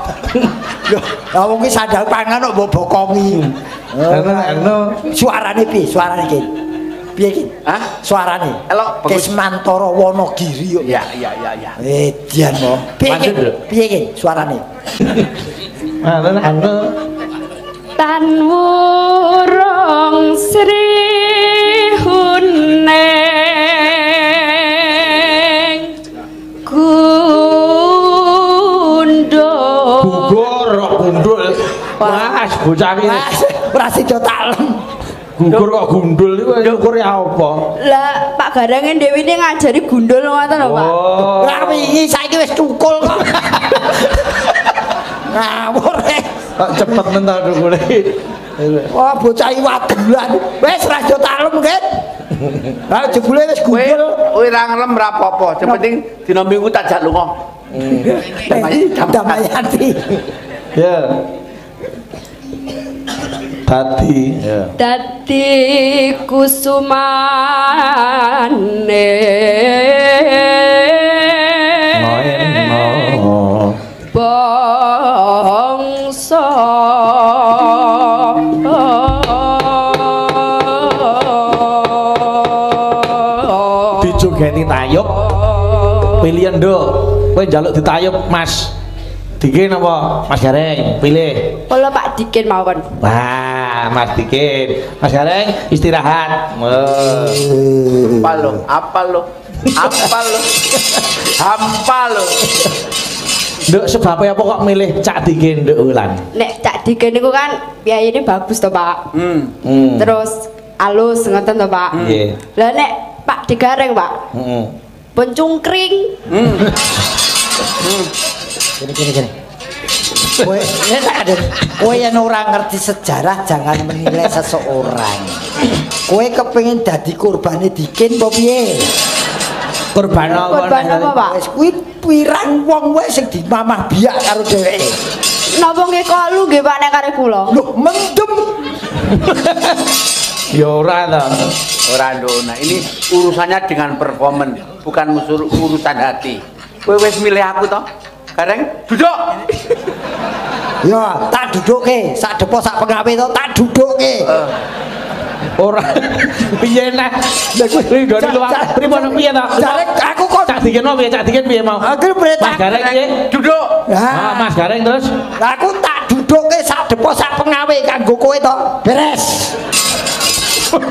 Lho, wong ki sandal pangan kok mbok bokongi. Anu Suarane piye? Suarane iki. Piye iki? Hah? Suarane. Elok bagus. Kesmantara Wonogiri kok. Ya. Dian mo. Piye iki? Lanjut, lho. Piye iki suarane? anu tan wurung sri huneng gundul gugur kok gundul. Mas bocah iki Ora sida talem. gugur kok gundul iku ukur ya apa? lah Pak Garange Dewi ini ngajari gundul ngoten lho Pak. Oh. Ora wingi saiki wis cukul kok. Ngawur Kok cepet mentok dukule. Wah bocah iki wadulan. Wis ra sida talem kan. Lah jebule wis Kowe gundul. ora ngelem ra apa-apa. Yang penting dina Minggu tak jak lunga. Damayanti. Ya. Dadi, ya. Dadi kusumane bangsa Dijogeni tayub pilihan nduk. Kowe njaluk ditayub Mas Dikin apa? Mas Gareng, pilih. kula Pak Dikin mawon. Wah, Mas Dikin. Mas Gareng istirahat. Apa lo? Hampa lo. Nduk sebabnya apa kok milih Cak Dikin nduk ulan? Nek Cak Dikin niku kan biayane bagus to Pak. Terus alus ngoten to Pak. Nggih. Lah nek Pak Digareng Pak. Pun cungkring. Gini. Kowe ini tak ada. Kowe yang ora ngerti sejarah jangan menilai seseorang. Kowe kepengin dadi korbane Dikin apa piye? Korban apa? Korban apa Pak? Wis kuwi pirang wong wae sing dimamah biak karo dheweke. Napa nggih kolu nggih Pak nek kare kula? Loh, mendem. Ya ora ta. Ora ndona. Ini urusannya dengan performan, bukan urusan hati. Kowe wis milih aku toh? Gareng, duduk. Ya, tak dudukke, sak depo sak pengawe to, tak dudukke. Ora piye nah. Lha kuwi nggone luwak pripun piye ta? Jare aku kok Cak Dikin piye? Cak Dikin piye mau? aku perintah. Mas Gareng piye? Duduk. Ah, Mas Gareng terus Aku tak dudukke sak depo sak pengawe kanggo kowe to. Beres.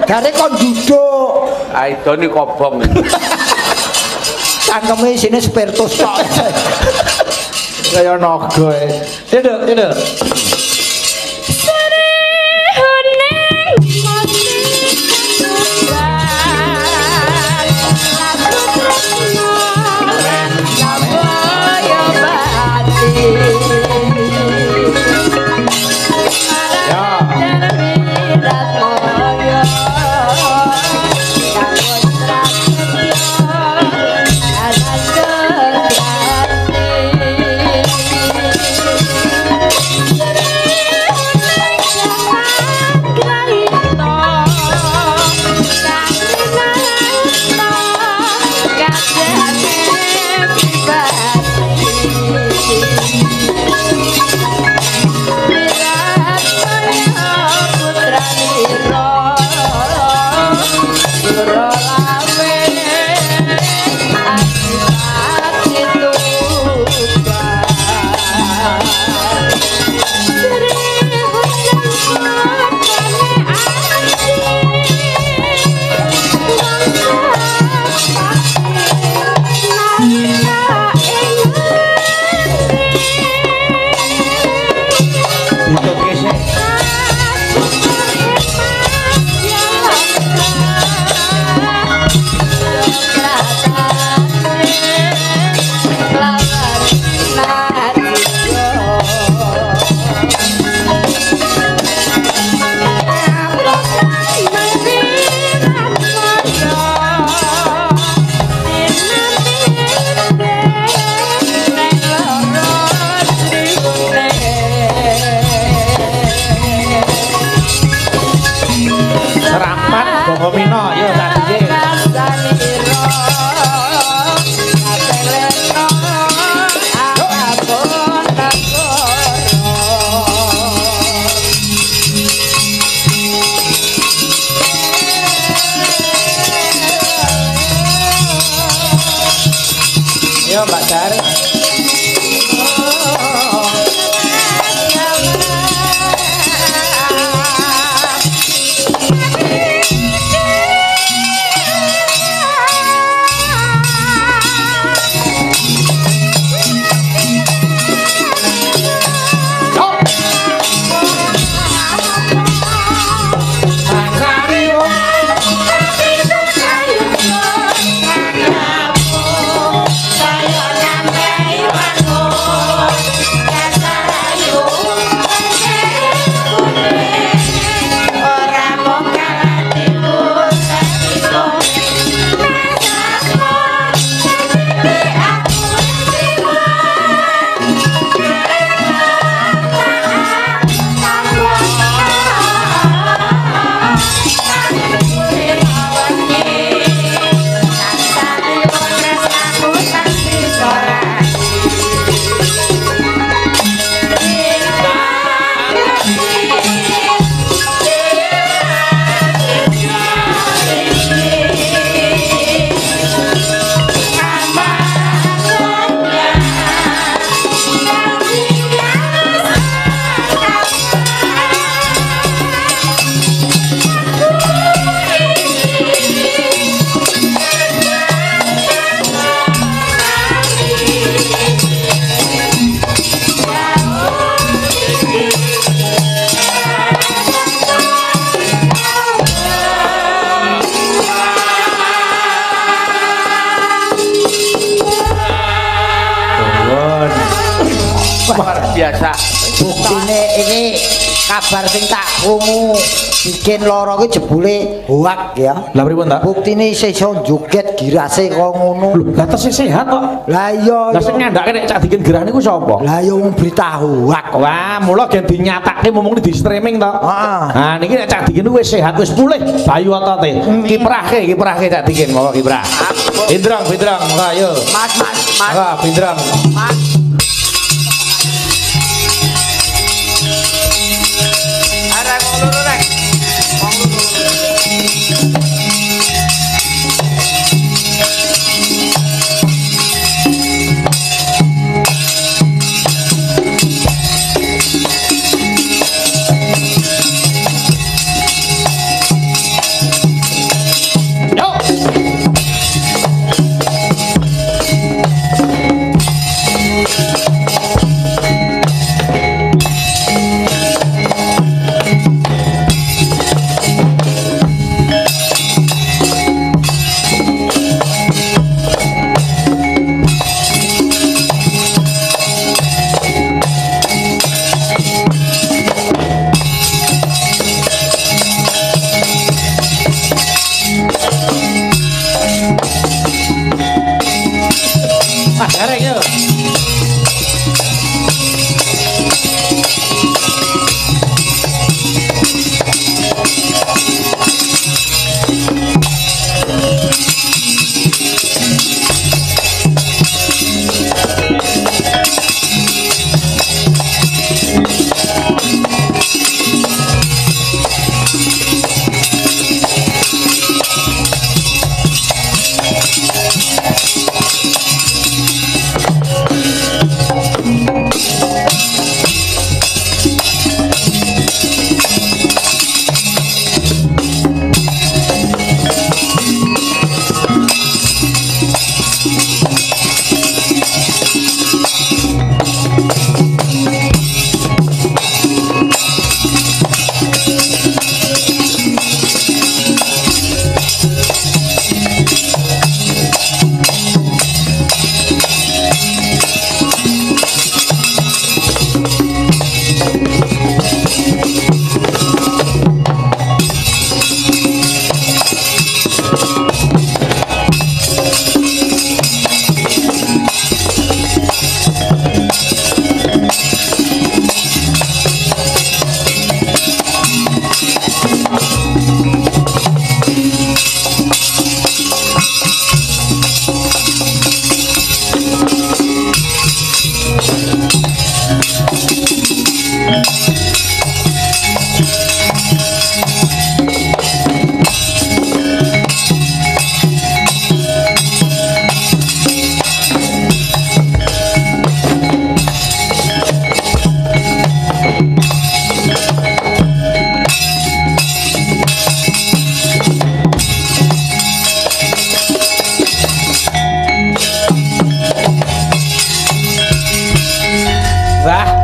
Gare kon duduk. Aidoni kobong. Cangkeme isine spiritus tok. kaya naga e. Cenduk. biasa. Buktine ini kabar sing tak krungu bikin lara ki jebule hoak ya. Lah pripun ta? Buktine isih iso joget girase kok ngono. Lho, lah tesih sehat kok. Lah iya. Lah sing nyandake nek Cak Dikin gerah niku sapa? Lah ya wong berita hoak. Wah, mula gen dinyatake momong di streaming to. Heeh. Nah, niki nek Cak Dikin wis sehat, wis pulih. Bayu otote. Kiprahke Cak Dikin, monggo kiprah. Pindrang, monggo ayo. Mas. Monggo pindrang. Mas. Arek ngono rek. Arek yo.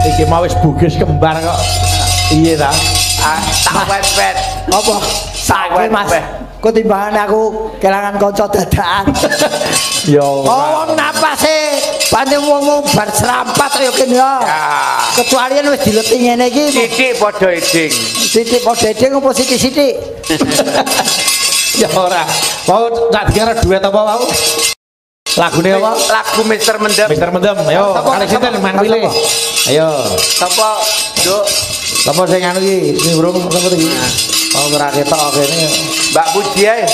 Iki mau wis bugis kembar kok. Iya ta? Tak wet-wet. Apa? Sakit Mas. Kok timbangan aku kelangan kanca dadakan. Yo. Wong napase pancen wong bar serampat ya kene ya. Kecualian wis dileti ngene iki. Sithik padha eding. Sithik padha eding apa sithik-sithik? Ya ora. Mau tak dikira duet apa mau? Lagune apa? Lagu Mister Mendem. Mister Mendem. Ayo, kali sinten mang pilih. Ayo. Sapa, Nduk? Sapa sing anu iki? Sing burung sapa iki? Oh, ora ketok kene. Mbak Puji ae.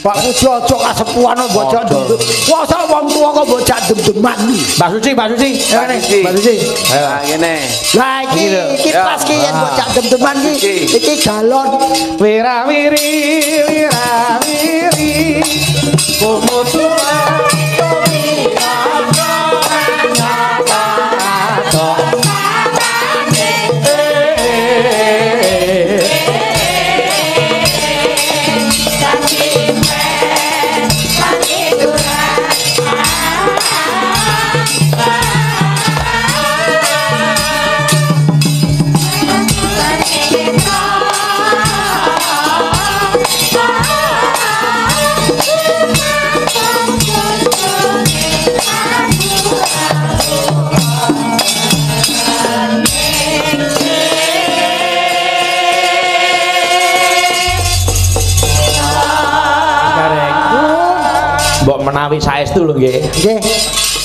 Pak Puji aja kasepuan bocah nduk. Kuasa wong tuwa kok bocah dem-deman. Mbak Suci. Mbak Suci. Ayo. Nah, ngene. Lah iki pas ki yen bocah dem-deman iki galon. Wirawiri. Kumutuan. Thank you. mawi saestu lho nggih. Nggih.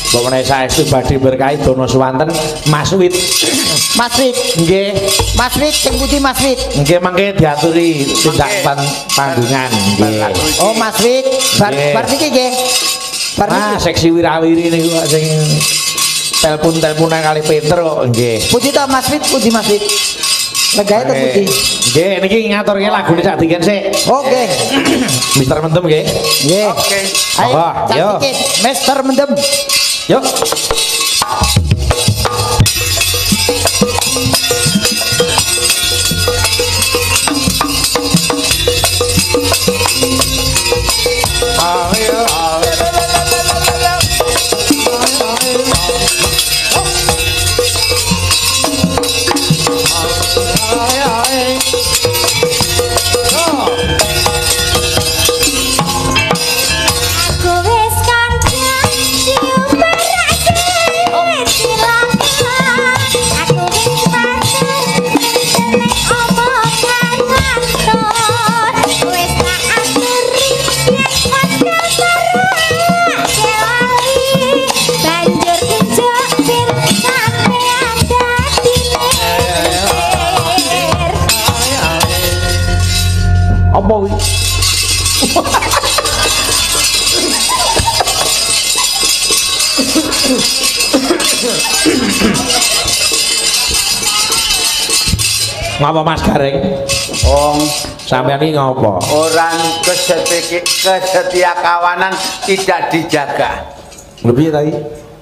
Mbok menawi saestu badhe berkahi dono suwanten Mas Wit. Mas Wit. Nggih. Mas Wit sing pundi Mas Wit? Nggih mangke diaturi tindak panggungan nggih. Oh Mas Wit, bar niki nggih. Bar niki. Seksi wirawiri niku sing telepon-teleponan kali Peter kok nggih. Puji to Mas Wit, puji Mas Wit. Legae to puji. Nggih niki ngaturke lagune sak diken sik. Oke. Mister Mendem nggih. Nggih. Oke. Ayo, yo. Mister Mendem. Yuk. Apa kuwi? Ngapa Mas Gareng? Sampeyan iki ngapa? Orang kesetia kawanan tidak dijaga. Lebih tadi.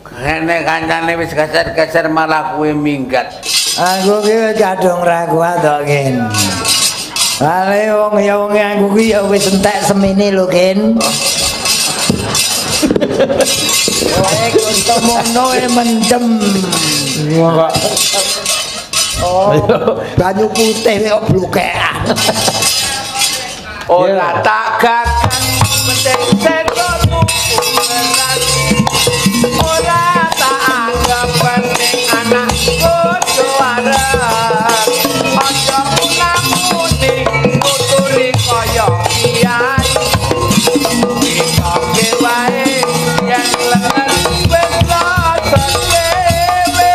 Kene kancane wis geser-geser malah kuwi minggat. Aku ki kadung ragu to, Kin. Ale wong ya wong aku ki ya wis entek semene lho, Kin. Wae kontomono mendem. Kok Oh, banyu putih kok blokean. Ora tak gagan penting sedomu. Ora tak anggap penting anak bodo arep. Aja muni nuturi kaya kiai. Iki wae yen lengan wis rasa dhewe.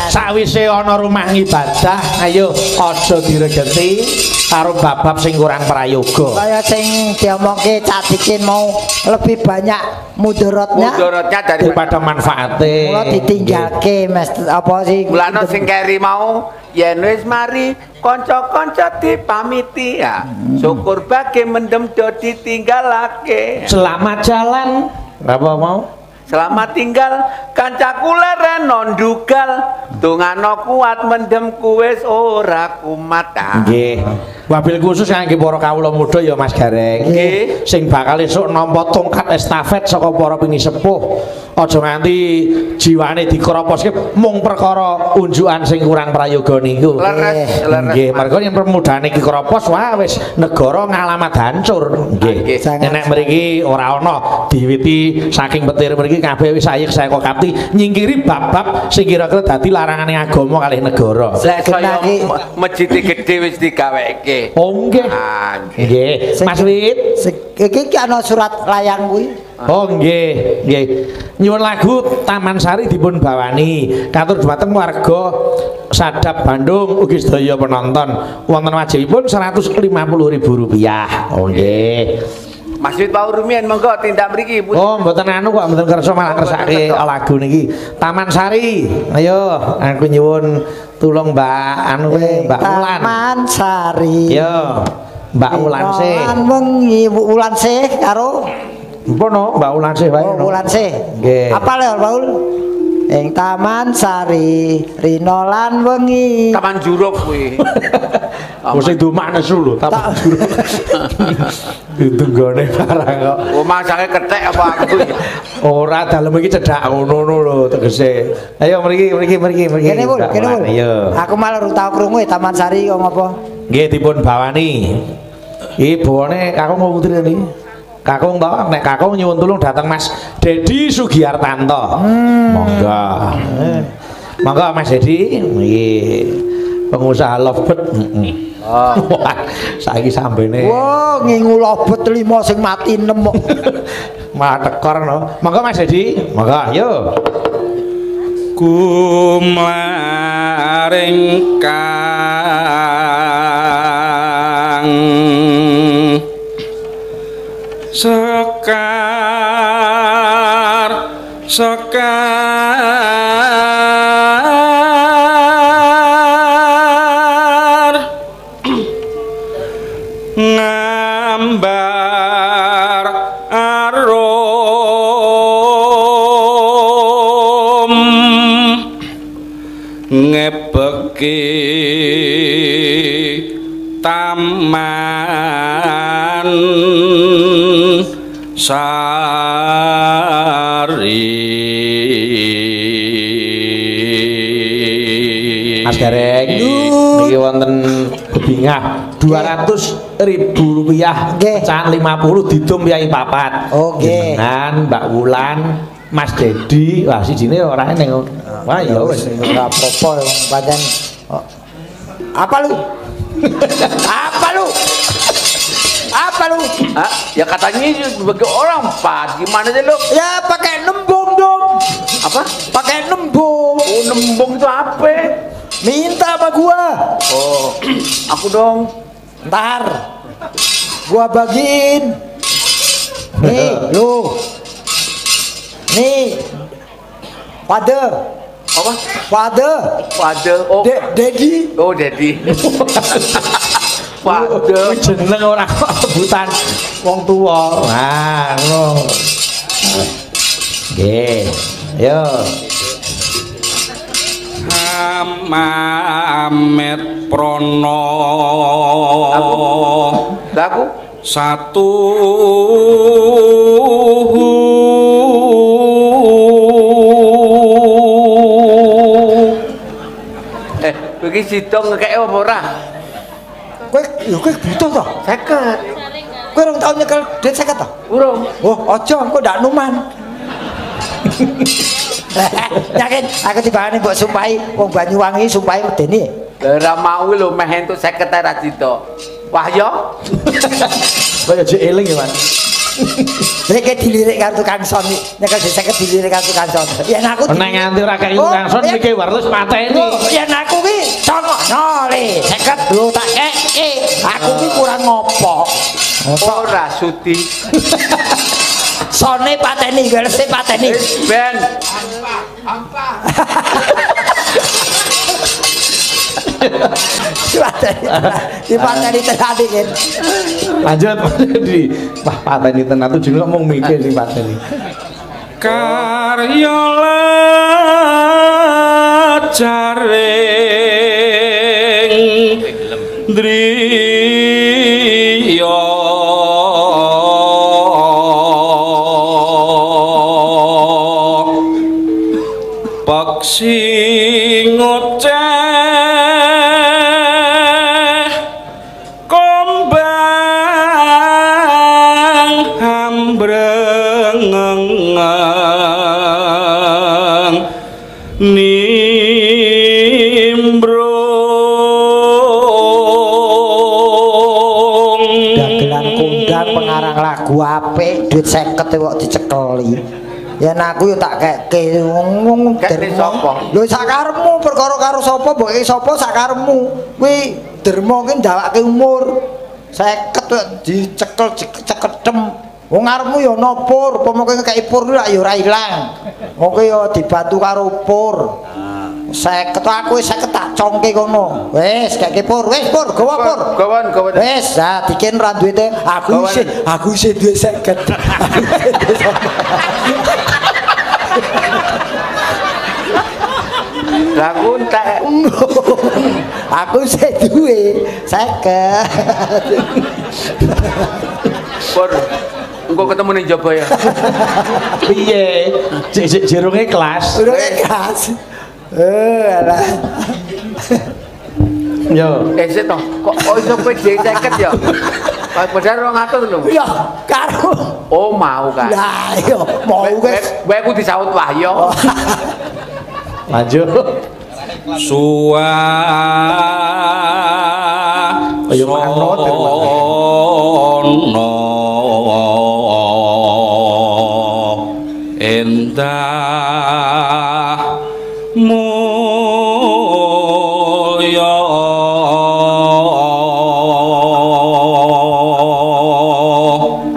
Sawise ana rumah ibadah, ayo aja diregeti karo bab-bab sing kurang prayoga. Kaya sing diomongke Cadikin mau lebih banyak mudaratnya daripada manfaate. Mula ditinggalke Mas apa sih? Mulane sing keri mau yen wis mari kanca-kanca dipamiti ya. Syukur bage mendem do ditinggalake. Selamat jalan. Apa mau? Selamat tinggal kancaku leren nondugal. Dongano kuat mendem kuwis ora kumat. Nggih. Wabil khusus kangge para kawula muda ya Mas Gareng. Nggih. Sing bakal esuk nampa tongkat estafet saka para pinisepuh. Aja nganti jiwane dikeroposke mung perkara unjukan sing kurang prayoga niku. Leres, Nggih, mergo yen permudane iki keropos wah wis negara ngalamat hancur. Nggih. Nek mriki ora ana diwiti saking petir mriki kabeh wis sayek saya kok kapti nyingkiri bab-bab sing kira-kira dadi larangane agama kalih negara. Saya masjid gede wis digaweke. Oh nggih. Nggih. Mas Wit, iki ana surat layang kuwi. oh nggih, nggih. Nyuwun lagu Taman Sari dipun bawani. Katur dhumateng warga Sadap Bandung ugi sedaya penonton. Wonten wajibipun Rp150.000. Oh nggih. Masjid Pak Rumian monggo tindak mriki. Oh, mboten anu kok, mboten kersa malah ngersake lagu niki. Taman Sari. Ayo, aku nyuwun tulung Mbak anu kowe, Mbak Ulan. Taman Sari. Yo, Mbak Ulan sih. Wengi Ulan sih karo Mpono, Mbak Ulan sih wae. Ulan sih. Nggih. Apa le Paul? Ing Taman Sari, Rino lan wengi. Taman Juruk kuwi. Mesti dumak nesu lho, Taman Juruk. Ditunggone barang kok. Oh, masake kethek apa aku? Ora dalem iki cedhak ngono lho tegese. Ayo mriki. Kene Bul, kene Bul. Ayo. Aku malah ora tau krungu Taman Sari kok ngopo. Nggih dipun bawani. Iki bawane kakung putri niki. Kakung to, nek kakung nyuwun tulung dateng Mas Dedi Sugiartanto. Monggo. Monggo Mas Dedi. Nggih. Pengusaha Lovebird. Oh. Saiki sambene. Wah, ngingu lobet 5 sing mati 6 kok. Malah tekor no. Monggo Mas Dedi. Monggo, ayo. Kumlaring kang sekar ngambar arum ngebeki taman Sari. Mas Gareng niki wonten bebingah Rp200.000 pecahan 50 didum yai papat. Oke. Jenengan Mbak Wulan, Mas Dedi, wah sijine orane ning wah ya wis Ora apa-apa pancen. Apa lu? Apa lu? Apa lu? Ah, ya katanya sebagai orang Pak, gimana sih lu? Ya pakai nembung dong. Apa? Pakai nembung. Oh, nembung itu apa? Minta sama gua. Oh, aku dong. Ntar gua bagiin. Nih, lu. Nih. Father. Apa? Father. Father. Oh, Daddy. oh, Daddy. Father jeneng ora kok sebutan wong tuwa. Nah, ngono. Nggih. Yo. Mamet Prono. Aku. Satu Bagi sidong ngekek apa ora? Kowe butuh to? 50. Kowe rong tau nyekel duit 50 to? Urung. Oh, aja engko ndak numan. Yakin aku tibane mbok sumpahi wong Banyuwangi sumpahi medeni. Ora mau lho meh entuk 50 ra Cito. Wah yo. Kaya jek eling ya, Mas. Lek dilirik karo tukang son nyekel 50 dilirik karo tukang son. Yen aku Nek nganti ora kaya tukang son iki warus pateni. Yen aku ki congono le 50 lho tak keke. Aku ki kurang ngopo. Ora sudi. Sone pateni, gelese pateni. Ben. Dipateni tadi kan. Lanjut di wah pateni tenan tuh jeneng ngomong mikir sing pateni. Karya jaring peksi ngoceh kombang hambrengeng nimbrung dagelan kondang pengarang lagu apik duit 50 kok dicekeli. Ya aku yo tak keke wong Kene sapa? Lho sakarepmu perkara karo sapa mbok sapa sakarepmu. Kuwi derma ki ndawake umur 50 kok dicekel ceketem. Wong ngarepmu yo ana pur, apa mengko ngekeki pur lak yo ora ilang. Mengko yo dibantu karo pur. 50 aku wis 50 tak congke kono. Wis keke pur, wis pur, gawa pur. Gawon. Wis, ah dikin ra duwite aku isih duwe 50. Lagu entek. Aku sih duwe 50. Pur. Engko ketemu ning jaba ya. Piye? Jerunge kelas. Urunge kas. Alah. Yo. Sik to. Kok iso kowe dhewe 50 ya? Padahal 200 lho. Ya, karo. Oh, mau kan. Lah iya, mau wis. Kowe ku disaut wahyo. Lanjut. suwa ayo manut ono endah mulya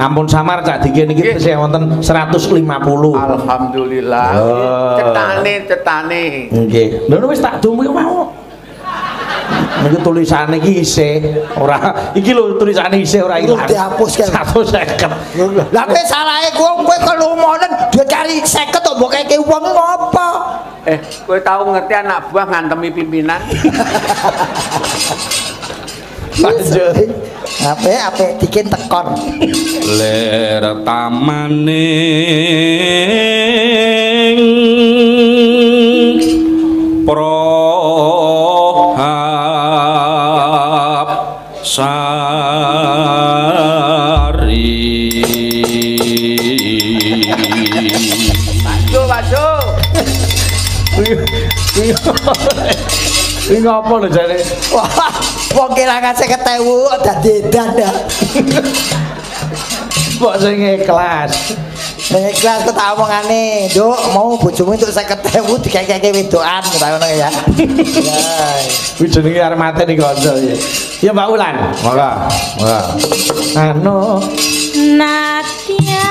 ampun samar Cak Diki niki tesih wonten 150. Alhamdulillah. Cetane. Nggih. Lha wis tak dumwe mau. Niki tulisane iki isih ora iki lho tulisane isih ora ilang. Dihapus kan. 150. Lah kowe salahe kowe kelumonen duit kali 50 kok mbok keke wong ngopo? Kowe tau ngerti anak buah ngantemi pimpinan? Lanjut. Ape dikin tekon. ler tamaning prohab sari Baso. Ini ngapa lho jane? Wah, wong kelangan 50.000 dadi edan dah. Mbok sing ikhlas. Nek kelas kok tak omongane, Nduk, mau bojomu entuk 50.000 dikekeke wedokan ta ngono ya. Ya. Kuwi jenenge arep mate ning kanca ya. Ya Mbak Ulan. Monggo. Anu Natia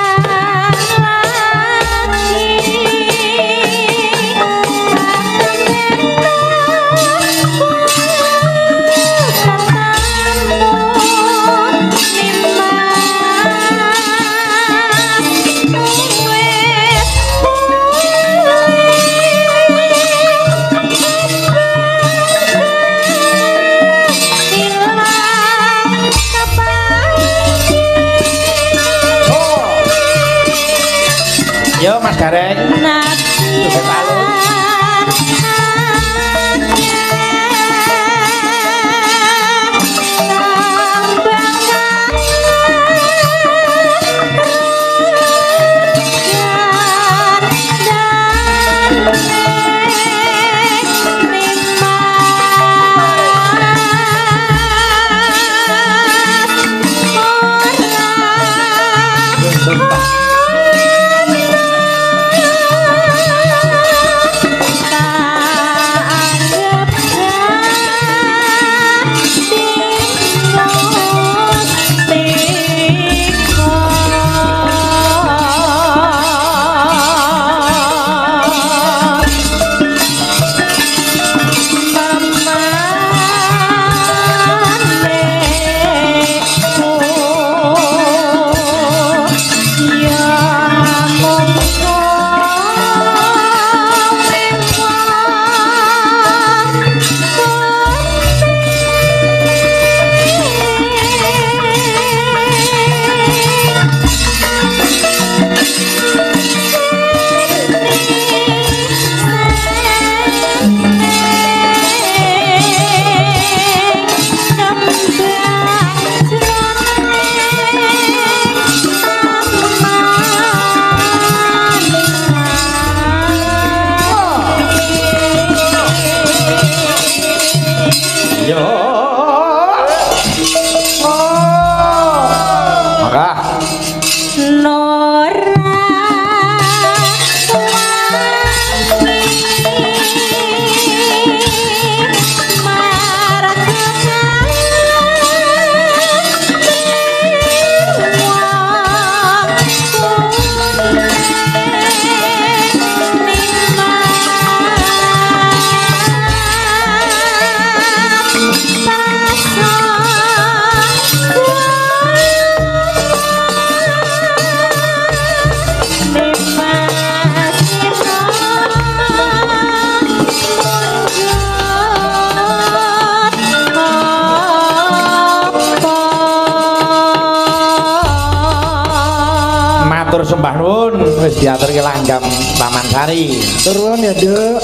wis diaturke langgam Taman Sari. Turun ya, Duk.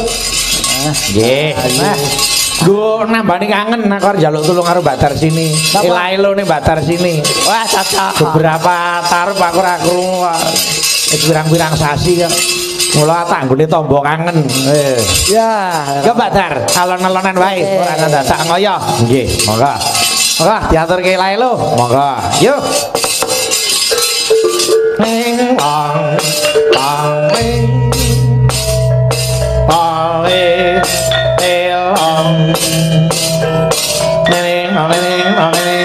Nggih. Nah, Gue nambah nih kangen, aku jaluk tulung karo Batar sini. Ilailo nih Batar sini. Wah, cocok. Beberapa taruh aku rakrung, pirang-pirang sasi ya. Mula tak nggone tombo kangen. Ya, ke Batar, alon-alonan wae, ora ndadak ngoyo. Nggih, monggo. Monggo diaturke Ilailo. Monggo. Yuk. Ning ong ong Pawe elong Neng elong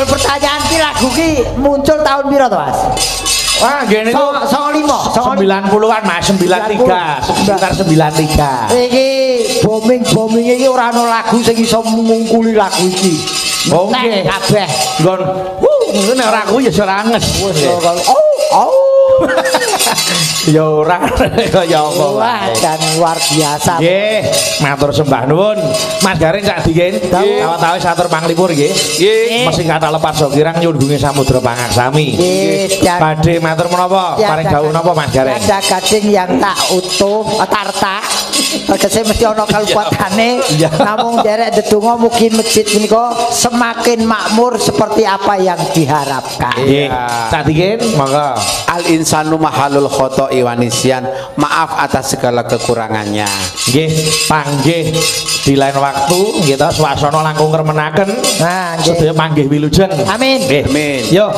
pertanyaan ki lagu ki muncul tahun piro to, Mas? Wah, gini ku 90-an Mas, 93, sekitar 93. Iki booming iki ora ana lagu sing iso ngungkuli lagu iki. Oke, kabeh. Nggon, ngene ora aku ya ora nges. Oh. Ya ora kaya apa Wah, wae. dan luar biasa. Nggih, matur sembah nuwun. Mas Garing sak dikin. Awat-awis atur panglipur nggih. Nggih. Mesti kata lepas kirang nyundungi samudra pangaksami. Nggih, dan Badhe matur menapa? Paring dawuh napa Mas Garing? ada gading yang tak utuh, tartak. Tegese mesti ana kalupatane. Iya. Namung derek dedonga mugi masjid menika semakin makmur seperti apa yang diharapkan. Nggih, sak dikin monggo. Al insanu mahalul khoto'i wa nisyan. Maaf atas segala kekurangannya. Nggih, panggih di lain waktu nggih ta swasana langkung remenaken. Nah, nggih. Sedaya panggih wilujeng. Amin. Nggih. Amin. Yo